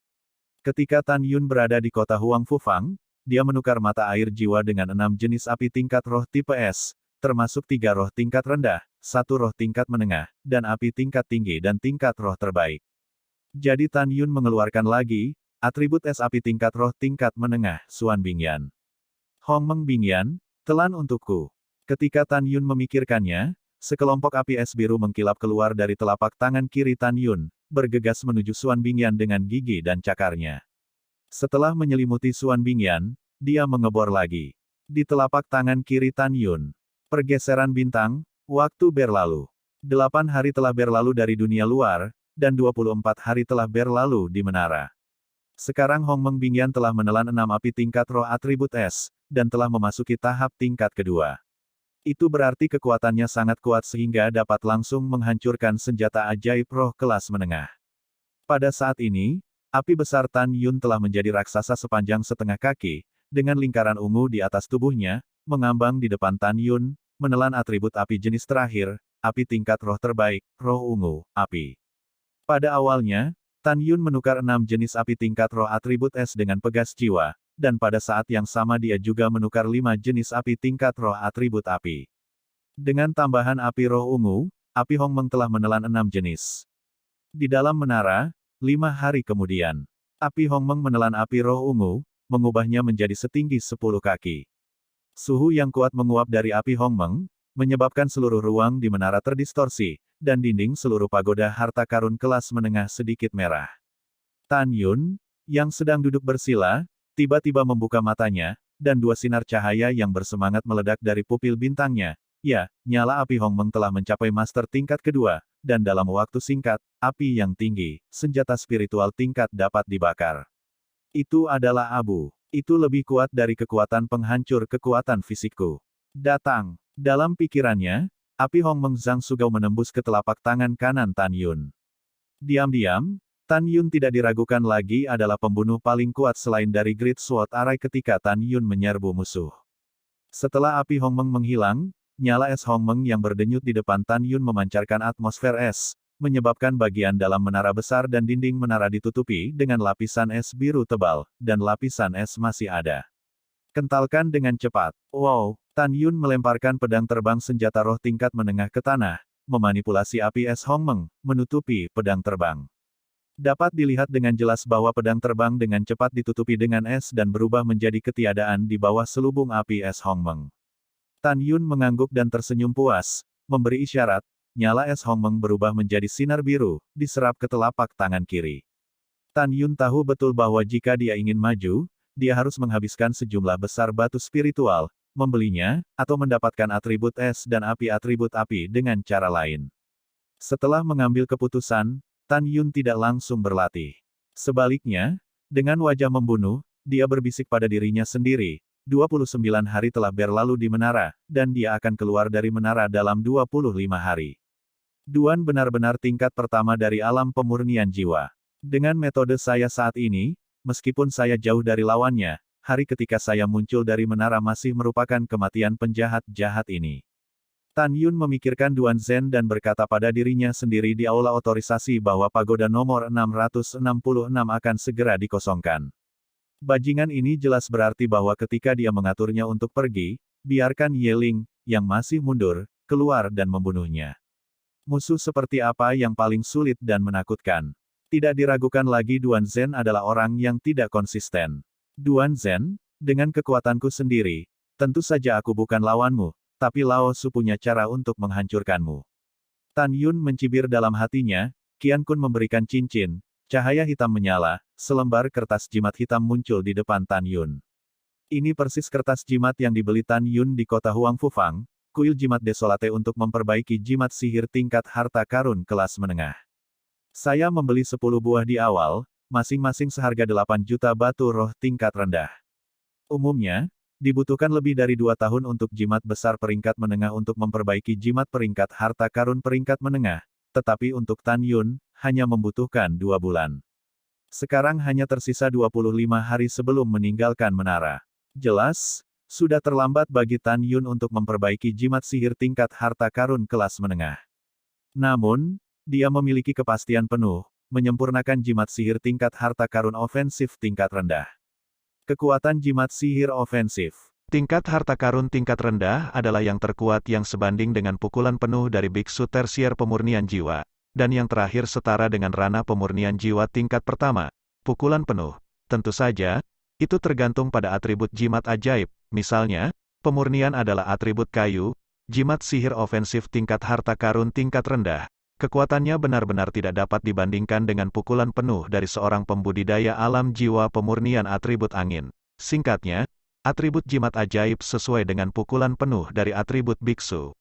Ketika Tan Yun berada di kota Huang Fufang, dia menukar mata air jiwa dengan 6 jenis api tingkat roh tipe S, termasuk 3 roh tingkat rendah, 1 roh tingkat menengah, dan api tingkat tinggi dan tingkat roh terbaik. Jadi Tan Yun mengeluarkan lagi, atribut es api tingkat roh tingkat menengah, Xuan Bingyan. Hongmeng Bingyan, telan untukku. Ketika Tan Yun memikirkannya, sekelompok api es biru mengkilap keluar dari telapak tangan kiri Tan Yun, bergegas menuju Xuan Bingyan dengan gigi dan cakarnya. Setelah menyelimuti Xuan Bingyan, dia mengebor lagi. Di telapak tangan kiri Tan Yun. Pergeseran bintang, waktu berlalu. 8 hari telah berlalu dari dunia luar, dan 24 hari telah berlalu di menara. Sekarang Hongmeng Bingyan telah menelan 6 api tingkat roh atribut es, dan telah memasuki tahap tingkat kedua. Itu berarti kekuatannya sangat kuat sehingga dapat langsung menghancurkan senjata ajaib roh kelas menengah. Pada saat ini, api besar Tan Yun telah menjadi raksasa sepanjang setengah kaki, dengan lingkaran ungu di atas tubuhnya, mengambang di depan Tan Yun, menelan atribut api jenis terakhir, api tingkat roh terbaik, roh ungu, api. Pada awalnya, Tan Yun menukar 6 jenis api tingkat roh atribut es dengan pegas jiwa, dan pada saat yang sama dia juga menukar 5 jenis api tingkat roh atribut api. Dengan tambahan api roh ungu, api Hongmeng telah menelan 6 jenis. Di dalam menara, 5 hari kemudian, api Hongmeng menelan api roh ungu, mengubahnya menjadi setinggi 10 kaki. Suhu yang kuat menguap dari api Hongmeng, menyebabkan seluruh ruang di menara terdistorsi, dan dinding seluruh pagoda harta karun kelas menengah sedikit merah. Tan Yun, yang sedang duduk bersila, tiba-tiba membuka matanya, dan 2 sinar cahaya yang bersemangat meledak dari pupil bintangnya. Ya, nyala api Hongmeng telah mencapai master tingkat kedua, dan dalam waktu singkat, api yang tinggi, senjata spiritual tingkat dapat dibakar. Itu adalah abu. Itu lebih kuat dari kekuatan penghancur kekuatan fisikku. Datang. Dalam pikirannya, api Hongmeng Zhang Sugao menembus ke telapak tangan kanan Tan Yun. Diam-diam, Tan Yun tidak diragukan lagi adalah pembunuh paling kuat selain dari Great Sword Array ketika Tan Yun menyerbu musuh. Setelah api Hongmeng menghilang, nyala es Hongmeng yang berdenyut di depan Tan Yun memancarkan atmosfer es, menyebabkan bagian dalam menara besar dan dinding menara ditutupi dengan lapisan es biru tebal, dan lapisan es masih ada. Kentalkan dengan cepat. Wow, Tan Yun melemparkan pedang terbang senjata roh tingkat menengah ke tanah, memanipulasi api es Hongmeng, menutupi pedang terbang. Dapat dilihat dengan jelas bahwa pedang terbang dengan cepat ditutupi dengan es dan berubah menjadi ketiadaan di bawah selubung api es Hongmeng. Tan Yun mengangguk dan tersenyum puas, memberi isyarat, nyala es Hongmeng berubah menjadi sinar biru, diserap ke telapak tangan kiri. Tan Yun tahu betul bahwa jika dia ingin maju, dia harus menghabiskan sejumlah besar batu spiritual, membelinya, atau mendapatkan atribut es dan atribut api dengan cara lain. Setelah mengambil keputusan, Tan Yun tidak langsung berlatih. Sebaliknya, dengan wajah membunuh, dia berbisik pada dirinya sendiri, 29 hari telah berlalu di menara, dan dia akan keluar dari menara dalam 25 hari. Duan benar-benar tingkat pertama dari alam pemurnian jiwa. Dengan metode saya saat ini, meskipun saya jauh dari lawannya, hari ketika saya muncul dari menara masih merupakan kematian penjahat-jahat ini. Tan Yun memikirkan Duan Zhen dan berkata pada dirinya sendiri di aula otorisasi bahwa pagoda nomor 666 akan segera dikosongkan. Bajingan ini jelas berarti bahwa ketika dia mengaturnya untuk pergi, biarkan Ye Ling, yang masih mundur, keluar dan membunuhnya. Musuh seperti apa yang paling sulit dan menakutkan? Tidak diragukan lagi Duan Zhen adalah orang yang tidak konsisten. Duan Zhen, dengan kekuatanku sendiri, tentu saja aku bukan lawanmu. Tapi Lao Su punya cara untuk menghancurkanmu. Tan Yun mencibir dalam hatinya, Qian Kun memberikan cincin, cahaya hitam menyala, selembar kertas jimat hitam muncul di depan Tan Yun. Ini persis kertas jimat yang dibeli Tan Yun di kota Huang Fufang, kuil jimat desolate untuk memperbaiki jimat sihir tingkat harta karun kelas menengah. Saya membeli 10 buah di awal, masing-masing seharga 8 juta batu roh tingkat rendah. Umumnya, dibutuhkan lebih dari 2 tahun untuk jimat besar peringkat menengah untuk memperbaiki jimat peringkat harta karun peringkat menengah, tetapi untuk Tan Yun, hanya membutuhkan 2 bulan. Sekarang hanya tersisa 25 hari sebelum meninggalkan menara. Jelas, sudah terlambat bagi Tan Yun untuk memperbaiki jimat sihir tingkat harta karun kelas menengah. Namun, dia memiliki kepastian penuh, menyempurnakan jimat sihir tingkat harta karun ofensif tingkat rendah. Kekuatan jimat sihir ofensif. Tingkat harta karun tingkat rendah adalah yang terkuat yang sebanding dengan pukulan penuh dari biksu tersier pemurnian jiwa, dan yang terakhir setara dengan ranah pemurnian jiwa tingkat pertama, pukulan penuh. Tentu saja, itu tergantung pada atribut jimat ajaib, misalnya, pemurnian adalah atribut kayu, jimat sihir ofensif tingkat harta karun tingkat rendah. Kekuatannya benar-benar tidak dapat dibandingkan dengan pukulan penuh dari seorang pembudidaya alam jiwa pemurnian atribut angin. Singkatnya, atribut jimat ajaib sesuai dengan pukulan penuh dari atribut biksu.